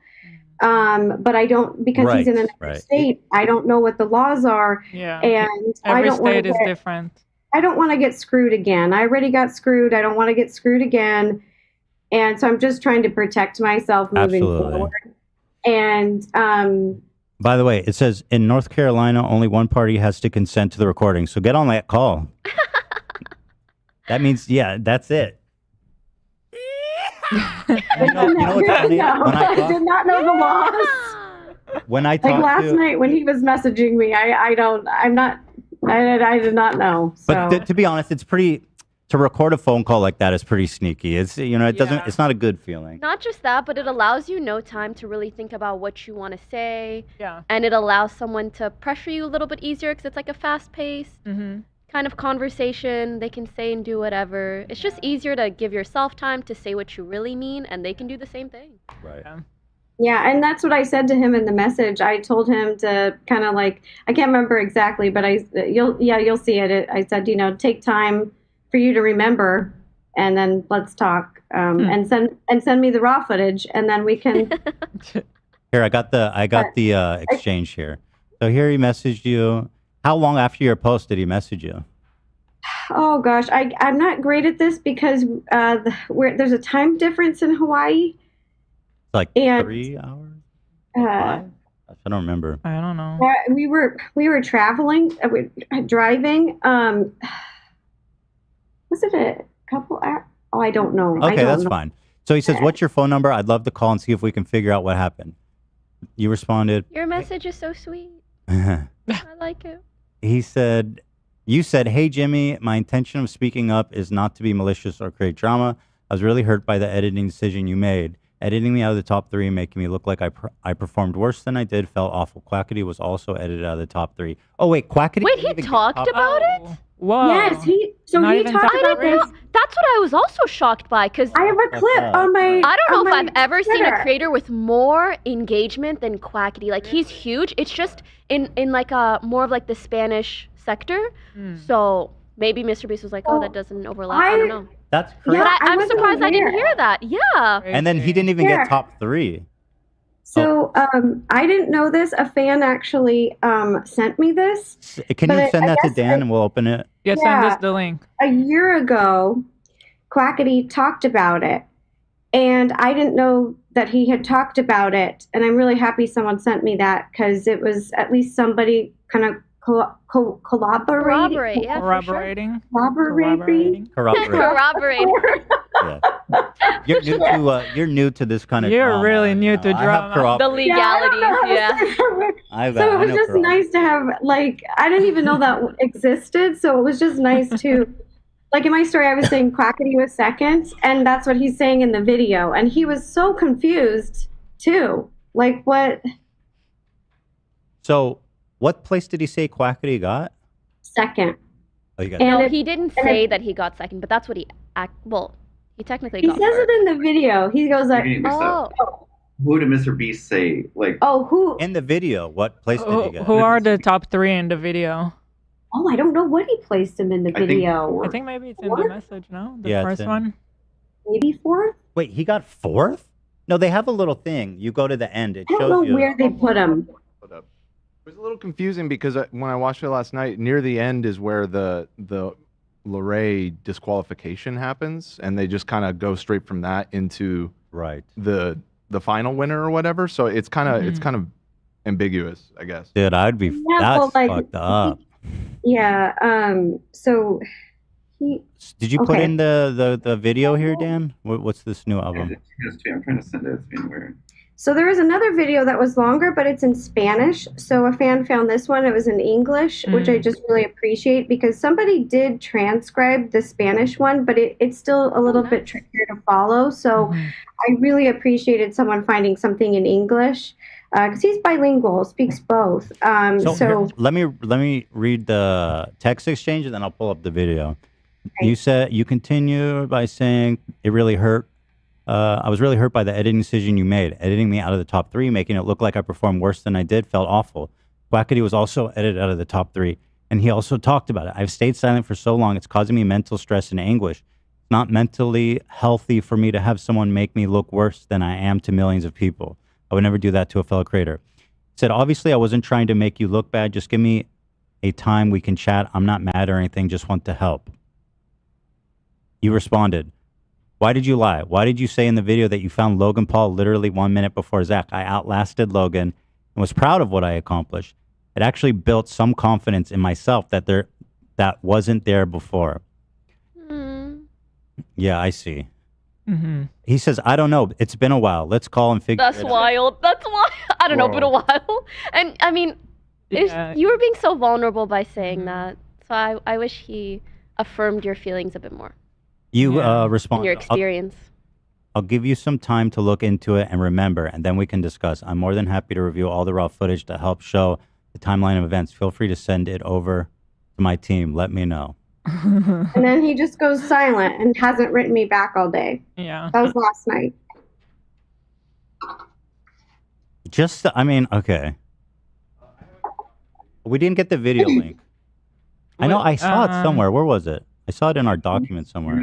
But I don't, because he's in another state, I don't know what the laws are. Yeah. And every state is different. I don't want to get screwed again. I already got screwed. I don't want to get screwed again. And so I'm just trying to protect myself moving forward. And by the way, it says in North Carolina, only one party has to consent to the recording. So get on that call. That means, that's it. You know what's funny? I did not know the laws. When I talked last night when he was messaging me, I did not know. So. But to be honest, it's pretty. To record a phone call like that is pretty sneaky. It's it's not a good feeling. Not just that, but it allows you no time to really think about what you want to say. Yeah. And it allows someone to pressure you a little bit easier because it's like a fast-paced kind of conversation. They can say and do whatever. It's just easier to give yourself time to say what you really mean, and they can do the same thing. Right. Yeah, and that's what I said to him in the message. I told him to kind of I can't remember exactly, but you'll see it. I said, take time for you to remember, and then let's talk, and send me the raw footage, and then we can. Here, I got the exchange here. So here he messaged you. How long after your post did he message you? Oh gosh, I'm not great at this because there's a time difference in Hawaii. It's like 3 hours. 5? I don't remember. I don't know. We were traveling, driving. Was it a couple hours? Oh, I don't know. Okay, that's fine. So he says, what's your phone number? I'd love to call and see if we can figure out what happened. You responded. Your message is so sweet. I like it. You said, hey, Jimmy, my intention of speaking up is not to be malicious or create drama. I was really hurt by the editing decision you made. Editing me out of the top 3, making me look like I performed worse than I did, felt awful. Quackity was also edited out of the top 3. Oh, wait, Quackity? Wait, he talked about it? Whoa. Yes, he talked about this. That's what I was also shocked by, because I have a clip on my. I don't know if I've ever Twitter. seen a creator with more engagement than Quackity. Like, he's huge. It's just in like a more of like the Spanish sector. So maybe MrBeast was like, oh, that doesn't overlap. I don't know. That's crazy. But I'm surprised I didn't hear that. Yeah. And then he didn't even get top 3. So I didn't know this. A fan actually sent me this. Can you send that to Dan and we'll open it? Yeah, send us the link. A year ago, Quackity talked about it, and I didn't know that he had talked about it. And I'm really happy someone sent me that because it was at least somebody kind of Corroborating. Yeah. You're new to this kind of You're drama, really new to drama. The legalities, So it was just nice to have, I didn't even know that existed, so it was just nice to, in my story I was saying Quackity was second, and that's what he's saying in the video, and he was so confused too. What? So, what place did he say Quackity got? Second. Oh, you got no, he didn't say that he got second, but that's what he technically got. He says it in the video. He goes like, who did Mr. Beast say? Like, Oh, who? In the video, what place did you get? Who are the top 3 in the video? Oh, I don't know what he placed him in the video. I think maybe it's in the message, no? The first one? Maybe 4th? Wait, he got 4th? No, they have a little thing. You go to the end. It I don't shows know where they put him. It was a little confusing because when I watched it last night, near the end is where the Lorray disqualification happens, and they just kind of go straight from that into the final winner or whatever. So it's kind of ambiguous, I guess. Dude, I'd be that's fucked up. Yeah. So he. Did you put in the video here, Dan? What's this new album? I'm trying to send it. It's being weird. So there was another video that was longer, but it's in Spanish. So a fan found this one. It was in English, which I just really appreciate because somebody did transcribe the Spanish one, but it's still a little bit trickier to follow. So I really appreciated someone finding something in English because he's bilingual, speaks both. So let me read the text exchange and then I'll pull up the video. Right. You said you continue by saying it really hurt. I was really hurt by the editing decision you made. Editing me out of the top 3, making it look like I performed worse than I did, felt awful. Quackity was also edited out of the top 3, and he also talked about it. I've stayed silent for so long, it's causing me mental stress and anguish. It's not mentally healthy for me to have someone make me look worse than I am to millions of people. I would never do that to a fellow creator. He said, obviously, I wasn't trying to make you look bad. Just give me a time we can chat. I'm not mad or anything, just want to help. You responded, why did you lie? Why did you say in the video that you found Logan Paul literally 1 minute before Zach? I outlasted Logan and was proud of what I accomplished. It actually built some confidence in myself that wasn't there before. Yeah, I see. He says, I don't know. It's been a while. Let's call and figure it out. That's wild. That's wild. I don't know, been a while. And I mean, you were being so vulnerable by saying that. So I wish he affirmed your feelings a bit more. You respond. Your experience. I'll give you some time to look into it and remember, and then we can discuss. I'm more than happy to review all the raw footage to help show the timeline of events. Feel free to send it over to my team. Let me know. And then he just goes silent and hasn't written me back all day. Yeah. That was last night. Okay. We didn't get the video link. I know I saw it somewhere. Where was it? I saw it in our document somewhere.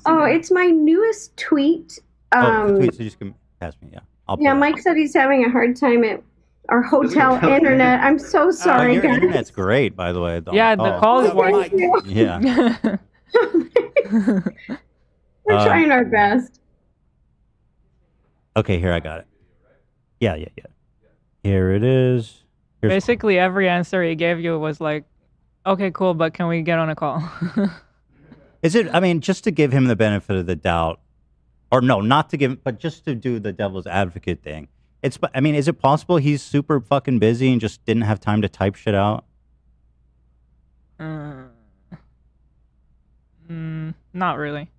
Oh, it's my newest tweet. Tweet, so just pass me. Yeah. Mike said he's having a hard time at our hotel internet. I'm so sorry, your guys. internet's great, by the way. Yeah, the call is working. Yeah. We're trying our best. Okay, here I got it. Yeah. Here it is. Basically, every answer he gave you was like, okay, cool, but can we get on a call? Is it, just to give him the benefit of the doubt, or no, not to give, but just to do the devil's advocate thing. Is it possible he's super fucking busy and just didn't have time to type shit out? Not really.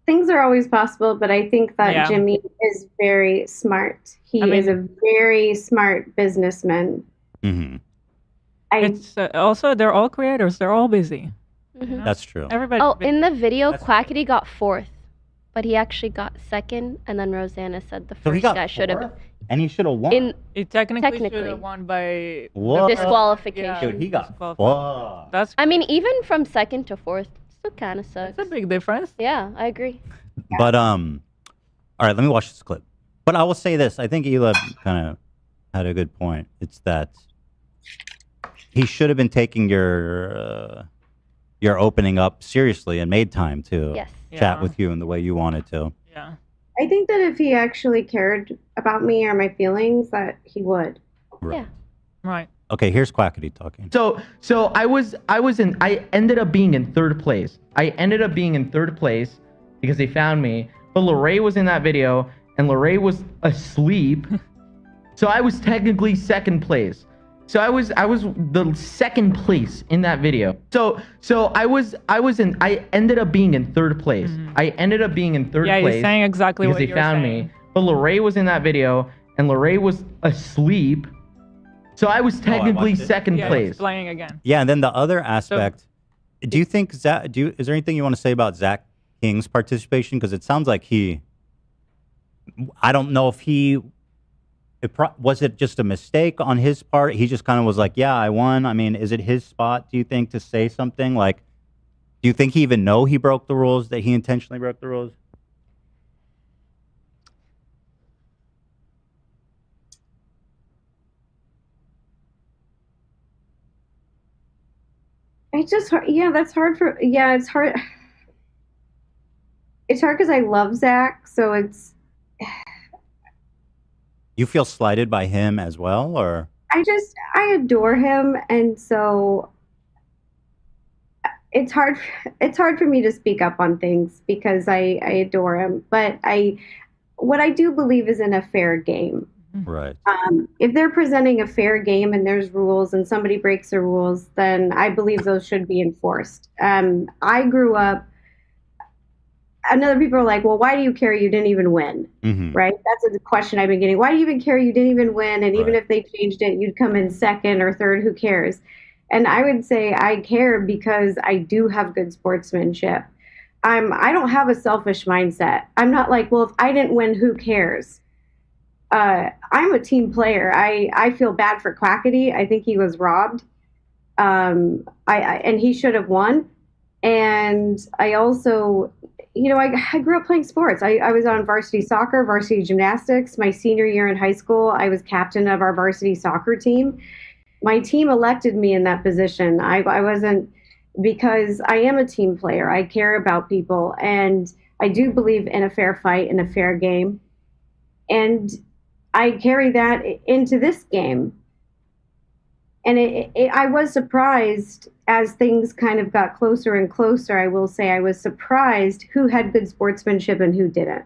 Things are always possible, but I think that Jimmy is very smart. He is a very smart businessman. Mm-hmm. It's also, they're all creators. They're all busy. Mm-hmm. That's true. Everybody. Oh, in the video, Quackity got 4th, but he actually got 2nd, and then Rosanna said the first guy should have. And he should have won. He technically should have won by disqualification. Dude, he got fucked. That's. Even from 2nd to 4th, still kind of sucks. That's a big difference. Yeah, I agree. But all right, let me watch this clip. But I will say this: I think Elab kind of had a good point. It's that he should have been taking your opening up seriously and made time to chat with you in the way you wanted to. Yeah. I think that if he actually cared about me or my feelings, that he would. Right. Yeah. Right. Okay, here's Quackity talking. So I ended up being in 3rd place. I ended up being in 3rd place because they found me. But Lorray was in that video and Lorray was asleep. So I was technically 2nd place. So I was the 2nd place in that video. So I ended up being in 3rd place. Mm-hmm. I ended up being in 3rd place. Yeah, you're saying exactly what you're saying. Because they found me. But Lorray was in that video and Lorray was asleep. So I was technically 2nd place. Playing again. Yeah, and then the other aspect. Do you think is there anything you want to say about Zach King's participation? Because it sounds like he I don't know if was it just a mistake on his part? He just kind of was like, yeah, I won. I mean, is it his spot, do you think, to say something? Like, do you think he even know he broke the rules, that he intentionally broke the rules? It's just hard. Yeah, that's hard it's hard. It's hard because I love Zach, so it's. You feel slighted by him as well, or? I adore him, and so it's hard for me to speak up on things because I adore him. But what I do believe is in a fair game. Right. If they're presenting a fair game and there's rules and somebody breaks the rules, then I believe those should be enforced. I grew up, and other people are like, well, why do you care? You didn't even win, right? That's a question I've been getting. Why do you even care? You didn't even win. And even if they changed it, you'd come in second or third. Who cares? And I would say I care because I do have good sportsmanship. I don't have a selfish mindset. I'm not like, well, if I didn't win, who cares? I'm a team player. I feel bad for Quackity. I think he was robbed. And he should have won. And I also, I grew up playing sports. I was on varsity soccer, varsity gymnastics. My senior year in high school, I was captain of our varsity soccer team. My team elected me in that position. I wasn't, because I am a team player. I care about people. And I do believe in a fair fight and a fair game. And I carry that into this game. And I was surprised as things kind of got closer and closer. I will say I was surprised who had good sportsmanship and who didn't.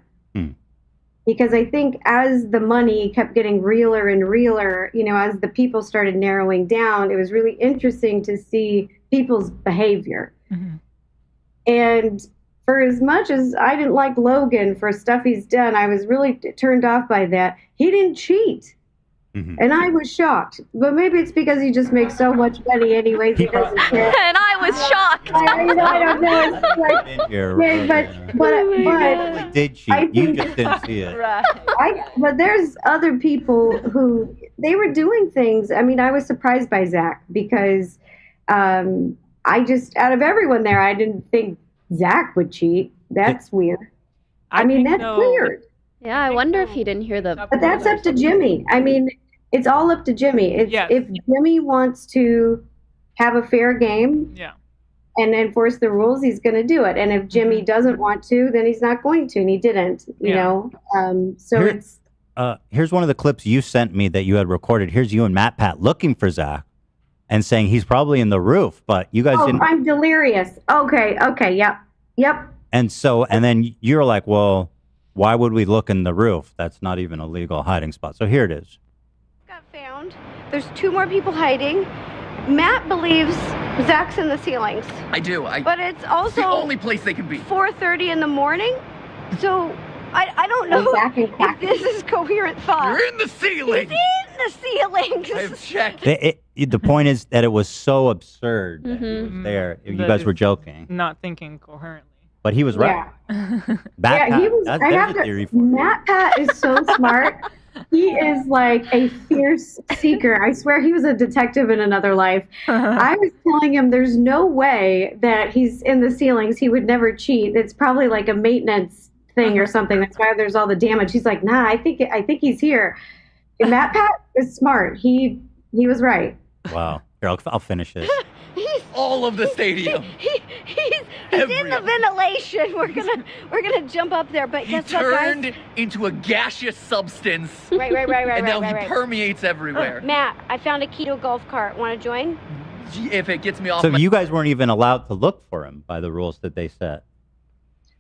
Because I think as the money kept getting realer and realer, as the people started narrowing down, it was really interesting to see people's behavior. And for as much as I didn't like Logan for stuff he's done, I was really turned off by that. He didn't cheat. And I was shocked. But maybe it's because he just makes so much money anyways, he doesn't care. And I was shocked. I don't know. It's like, but did cheat. You just didn't see it. Right. But there's other people who, they were doing things. I mean, I was surprised by Zach because I just, out of everyone there, I didn't think Zach would cheat. That's weird. I mean, that's weird. Yeah, I wonder if he didn't hear the. But that's up to Jimmy. I mean, it's all up to Jimmy. If Jimmy wants to have a fair game and enforce the rules, he's going to do it. And if Jimmy doesn't want to, then he's not going to, and he didn't. You know. Here's one of the clips you sent me that you had recorded. Here's you and Matt Pat looking for Zach and saying he's probably in the roof, but you guys didn't. I'm delirious. Okay, yep. And then you're like, well, why would we look in the roof? That's not even a legal hiding spot. So here it is. Got found. There's 2 more people hiding. Matt believes Zach's in the ceilings. I do. But it's also the only place they can be. 4:30 in the morning. So I don't know if this is coherent thought. You're in the ceiling. He's in the ceilings. I've checked. The point is that it was so absurd that he was there. You guys were joking. Not thinking coherently. But he was right. Yeah, he was. Matt Pat is so smart. He is like a fierce seeker. I swear he was a detective in another life. I was telling him there's no way that he's in the ceilings. He would never cheat. It's probably like a maintenance thing or something. That's why there's all the damage. He's like, nah, I think he's here. And Matt Pat is smart. He was right. Wow. Here, I'll finish it. All of the stadium. He's in the ventilation. We're gonna jump up there, but guess what, guys? He turned into a gaseous substance. Right. And now he permeates everywhere. Matt, I found a keto golf cart. Want to join? If it gets me off. So you guys weren't even allowed to look for him by the rules that they set.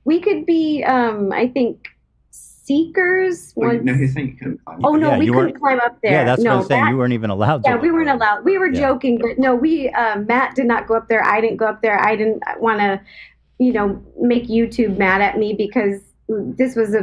We could be, I think, seekers. No, he's saying you couldn't climb up. Oh, no, we couldn't climb up there. Yeah, that's what I'm saying. You weren't even allowed to. Yeah, we weren't allowed. We were joking, but no, Matt did not go up there. I didn't go up there. I didn't want to, make YouTube mad at me because this was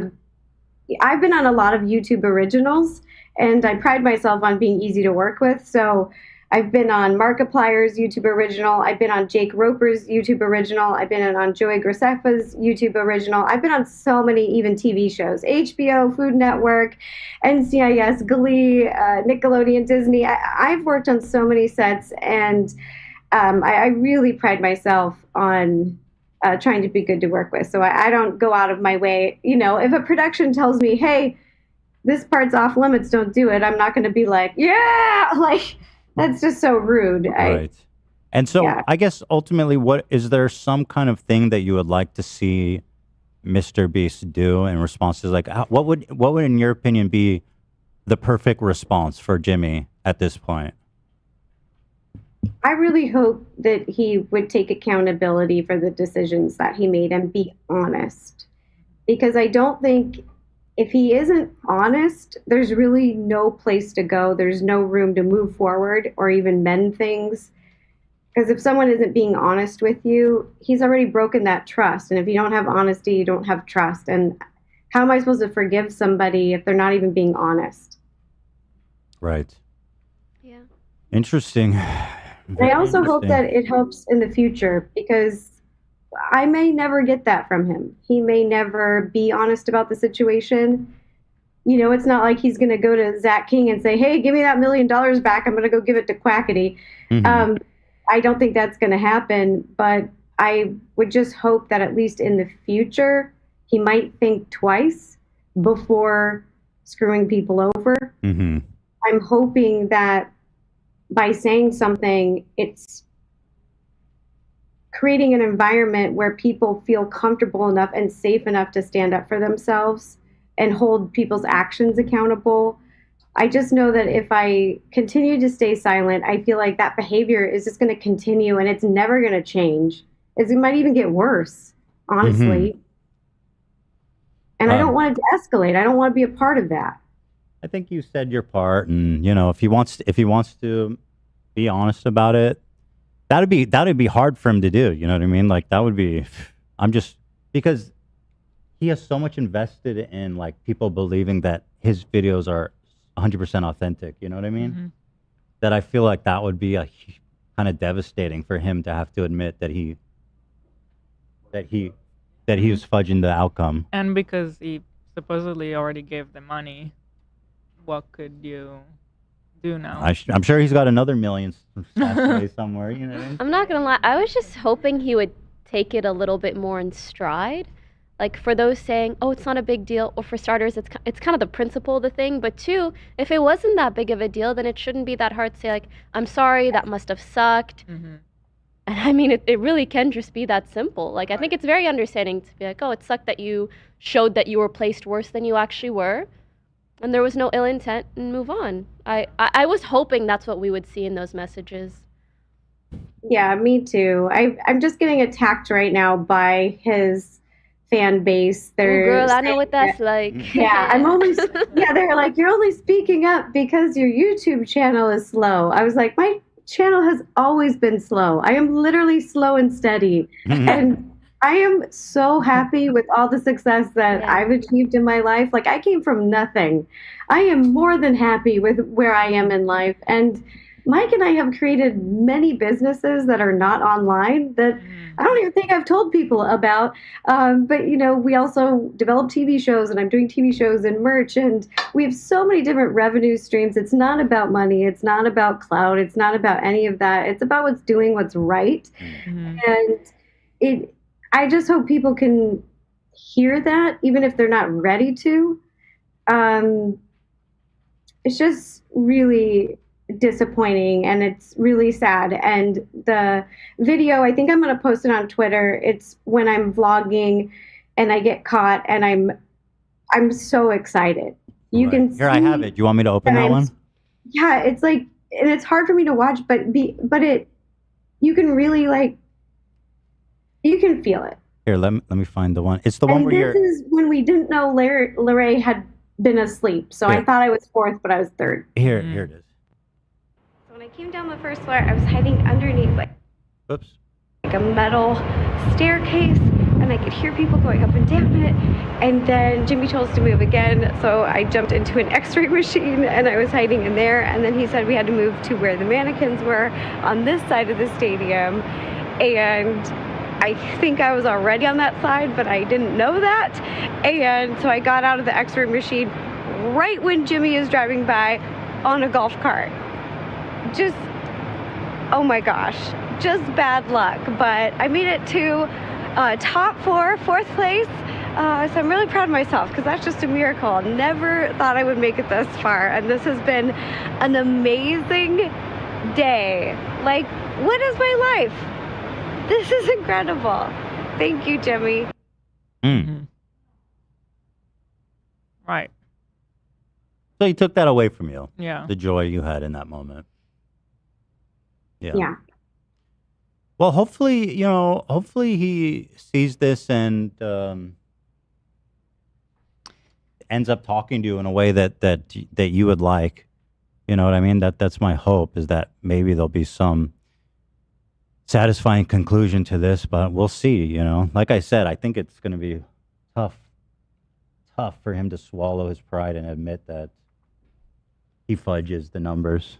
I've been on a lot of YouTube originals and I pride myself on being easy to work with. So I've been on Markiplier's YouTube original. I've been on Jake Roper's YouTube original. I've been on Joey Graceffa's YouTube original. I've been on so many even TV shows, HBO, Food Network, NCIS, Glee, Nickelodeon, Disney. I've worked on so many sets, and I really pride myself on trying to be good to work with. So I don't go out of my way. You know, if a production tells me, hey, this part's off limits, don't do it, I'm not going to be like, yeah, like, that's just so rude. Right. And so Yeah. I guess ultimately, what is there some kind of thing that you would like to see MrBeast do in response to, like, what would in your opinion be the perfect response for Jimmy at this point? I really hope that he would take accountability for the decisions that he made and be honest. Because I don't think if he isn't honest, there's really no place to go. There's no room to move forward or even mend things. Because if someone isn't being honest with you, he's already broken that trust. And if you don't have honesty, you don't have trust. And how am I supposed to forgive somebody if they're not even being honest? Right. Yeah. Interesting. I also hope that it helps in the future, because I may never get that from him. He may never be honest about the situation. You know, it's not like he's going to go to Zach King and say, hey, give me that $1 million back. I'm going to go give it to Quackity. Mhm. I don't think that's going to happen, but I would just hope that at least in the future, he might think twice before screwing people over. Mm-hmm. I'm hoping that by saying something, it's creating an environment where people feel comfortable enough and safe enough to stand up for themselves and hold people's actions accountable. I just know that if I continue to stay silent, I feel like that behavior is just going to continue and it's never going to change. It might even get worse, honestly. And I don't want it to escalate. I don't want to be a part of that. I think you said your part, and you know, if he wants to be honest about it, that'd be hard for him to do. You know what I mean? Like, that would be. I'm just, because he has so much invested in, like, people believing that his videos are 100% authentic. You know what I mean? Mm-hmm. That I feel like that would be kind of devastating for him to have to admit that he was fudging the outcome. And because he supposedly already gave the money, what could you do now? I'm sure he's got another million stashed away somewhere. You know what I mean? I'm not gonna lie, I was just hoping he would take it a little bit more in stride. Like, for those saying, oh, it's not a big deal, or for starters, it's kind of the principle of the thing. But two, if it wasn't that big of a deal, then it shouldn't be that hard to say, like, I'm sorry, that must have sucked. Mm-hmm. And I mean, it really can just be that simple. Like, I think it's very understanding to be like, oh, it sucked that you showed that you were placed worse than you actually were, and there was no ill intent, and move on. I was hoping that's what we would see in those messages. Yeah, me too. I'm just getting attacked right now by his fan base. Oh, They're girl, I know saying what that's that- like. Yeah, they're like, you're only speaking up because your YouTube channel is slow. I was like, my channel has always been slow. I am literally slow and steady. And I am so happy with all the success that I've achieved in my life. Like, I came from nothing. I am more than happy with where I am in life. And Mike and I have created many businesses that are not online that I don't even think I've told people about. But, you know, we also develop TV shows, and I'm doing TV shows and merch, and we have so many different revenue streams. It's not about money. It's not about clout. It's not about any of that. It's about doing what's right. And I just hope people can hear that, even if they're not ready to. It's just really disappointing, and it's really sad. And the video, I think I'm going to post it on Twitter. It's when I'm vlogging and I get caught, and I'm so excited. You can Here, I have it. Do you want me to open that one? Yeah, it's like, and it's hard for me to watch, but you can really, like, you can feel it. Here, let me find the one. It's the one where you're. This is when we didn't know Larray had been asleep, so I thought I was fourth, but I was third. Here it is. So when I came down the first floor, I was hiding underneath like Oops. a metal staircase, and I could hear people going up and down it. And then Jimmy told us to move again, so I jumped into an x-ray machine and I was hiding in there. And then he said we had to move to where the mannequins were on this side of the stadium. And I think I was already on that side, but I didn't know that. And so I got out of the x-ray machine right when Jimmy is driving by on a golf cart. Just, oh my gosh, just bad luck. But I made it to top four, fourth place. So I'm really proud of myself because that's just a miracle. Never thought I would make it this far. And this has been an amazing day. Like, what is my life? This is incredible. Thank you, Jimmy. Mm. Right. So he took that away from you. Yeah. The joy you had in that moment. Yeah. Yeah. Well, hopefully, hopefully he sees this and ends up talking to you in a way that you would like. You know what I mean? That's my hope, is that maybe there'll be some satisfying conclusion to this, but we'll see, Like I said, I think it's going to be tough for him to swallow his pride and admit that he fudges the numbers.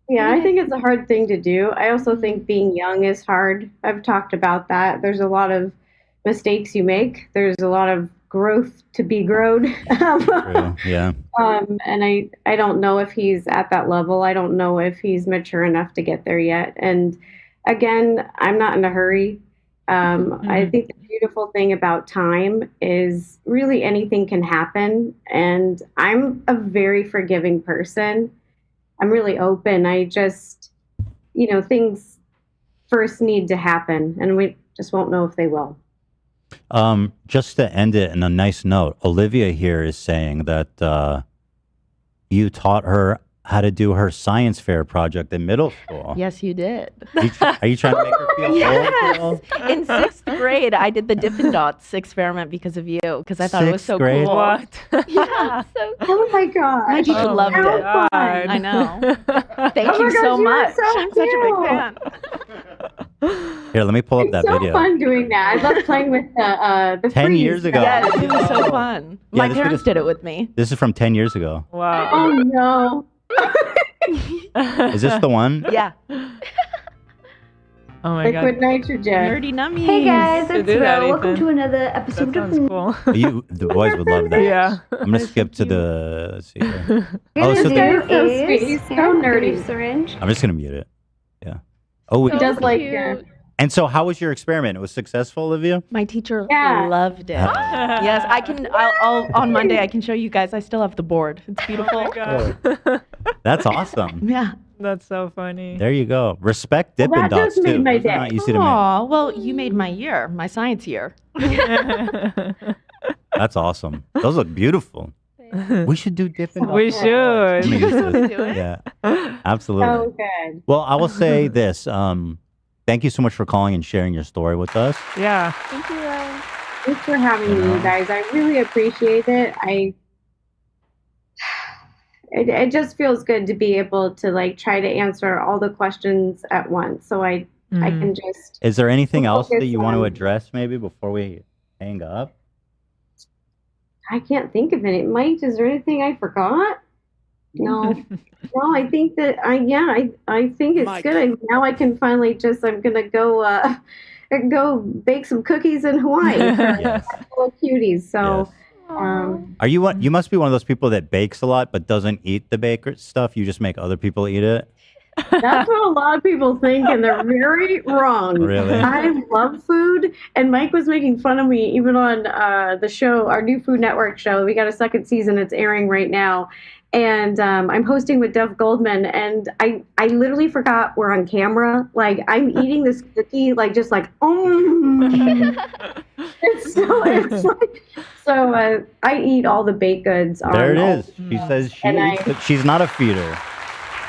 Yeah, I think it's a hard thing to do. I also think being young is hard. I've talked about that. There's a lot of mistakes you make. There's a lot of growth to be grown. True. Yeah. And I don't know if he's at that level. I don't know if he's mature enough to get there yet. And again, I'm not in a hurry. I think the beautiful thing about time is really anything can happen. And I'm a very forgiving person. I'm really open. I just, things first need to happen, and we just won't know if they will. Just to end it in a nice note, Olivia here is saying that you taught her how to do her science fair project in middle school. Yes, you did. Are you trying to make her feel Yes. old? In 6th grade, I did the Dippin' Dots experiment because of you, because I thought it was so 6th grade? cool. What? Yeah, so Oh my gosh. my teacher loved How it. fun. I know. Thank Oh my you so gosh, you were much. so I'm such a big cute. fan. Here, let me pull up that It's so video. fun doing that. I love playing with the 10 freeze. years ago. Yes, it was so fun. Yeah, My this parents was- did it with me. This is from 10 years ago. Wow. Oh no. Is this the one? Yeah. Oh my god. Liquid nitrogen. Nerdy nummies. Hey guys, To it's do that, Ro. Welcome Ethan. to another That episode of sounds cool. The boys would love that. Yeah. I'm going to skip to the, let's see here. Oh, so so the- so sweet. He's so nerdy. syringe. I'm just going to mute it. Yeah. Oh, He does like cute. and so how was your experiment? It was successful, Olivia? My teacher Yeah. loved it. Yes, I can. I'll on Monday. I can show you guys. I still have the board. It's beautiful. Oh my god. That's awesome. Yeah. That's so funny. There you go. Respect Well, Dippin' that Dots, just made too. my Those are day. not easy to make. Aw, well, you made my year, my science year. That's awesome. Those look beautiful. We should do Dippin' Dots. We should. I mean, it's Let's do it. yeah, absolutely. so good. Well, I will say this. Thank you so much for calling and sharing your story with us. Yeah. Thank you, Ro. Thanks for having me, you guys. I really appreciate it. It just feels good to be able to try to answer all the questions at once. So I can just. Is there anything else that Focus you want to on- address maybe before we hang up? I can't think of any. Mike, is there anything I forgot? No. No, I think that I think it's good. Now I can finally I'm gonna go bake some cookies in Hawaii for Yes. little cuties. So Yes. Are you you must be one of those people that bakes a lot but doesn't eat the baker stuff? You just make other people eat it? that's what a lot of people think, and they're very wrong. Really? I love food, and Mike was making fun of me even on the show, our new Food Network show. We got a second season; it's airing right now, and I'm hosting with Dev Goldman, and I literally forgot we're on camera. Like I'm eating this cookie, it's so I eat all the baked goods. There it all- is. She says And she's not a feeder.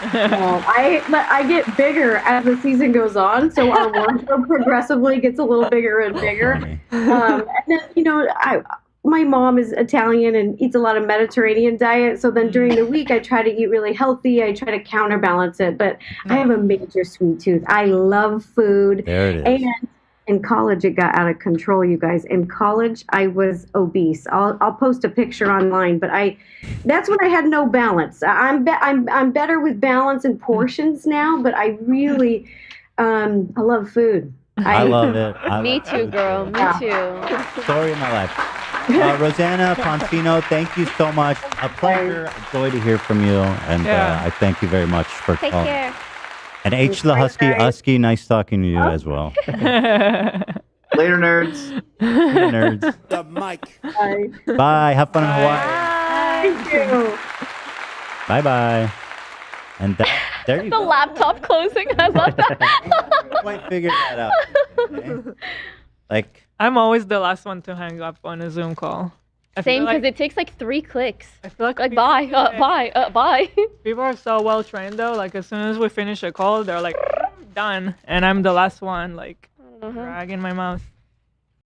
I get bigger as the season goes on, so our wardrobe progressively gets a little bigger and bigger. Funny. And then my mom is Italian and eats a lot of Mediterranean diet. So then during the week, I try to eat really healthy. I try to counterbalance it, but I have a major sweet tooth. I love food, There it is. in college it got out of control, you guys. In college I was obese. I'll post a picture online, but that's when I had no balance. I'm better with balance and portions now, but I really I love food. I love it. Me too, girl. Me too. Story of my life. Rosanna Pansino, thank you so much. A pleasure, a joy to hear from you, and I thank you very much for Take calling. care. And H the Husky, nice talking to you as well. Later, nerds. Nerds. The mic. Bye. Bye. Have fun in Hawaii. Thank you. Bye bye. And there you The go. laptop closing. I love that. Quite figured that out. Okay? Like, I'm always the last one to hang up on a Zoom call. I Same, feel because like, it takes like 3 clicks. I feel like Bye, bye. people are so well trained though. Like as soon as we finish a call, they're like done, and I'm the last one like dragging my mouth.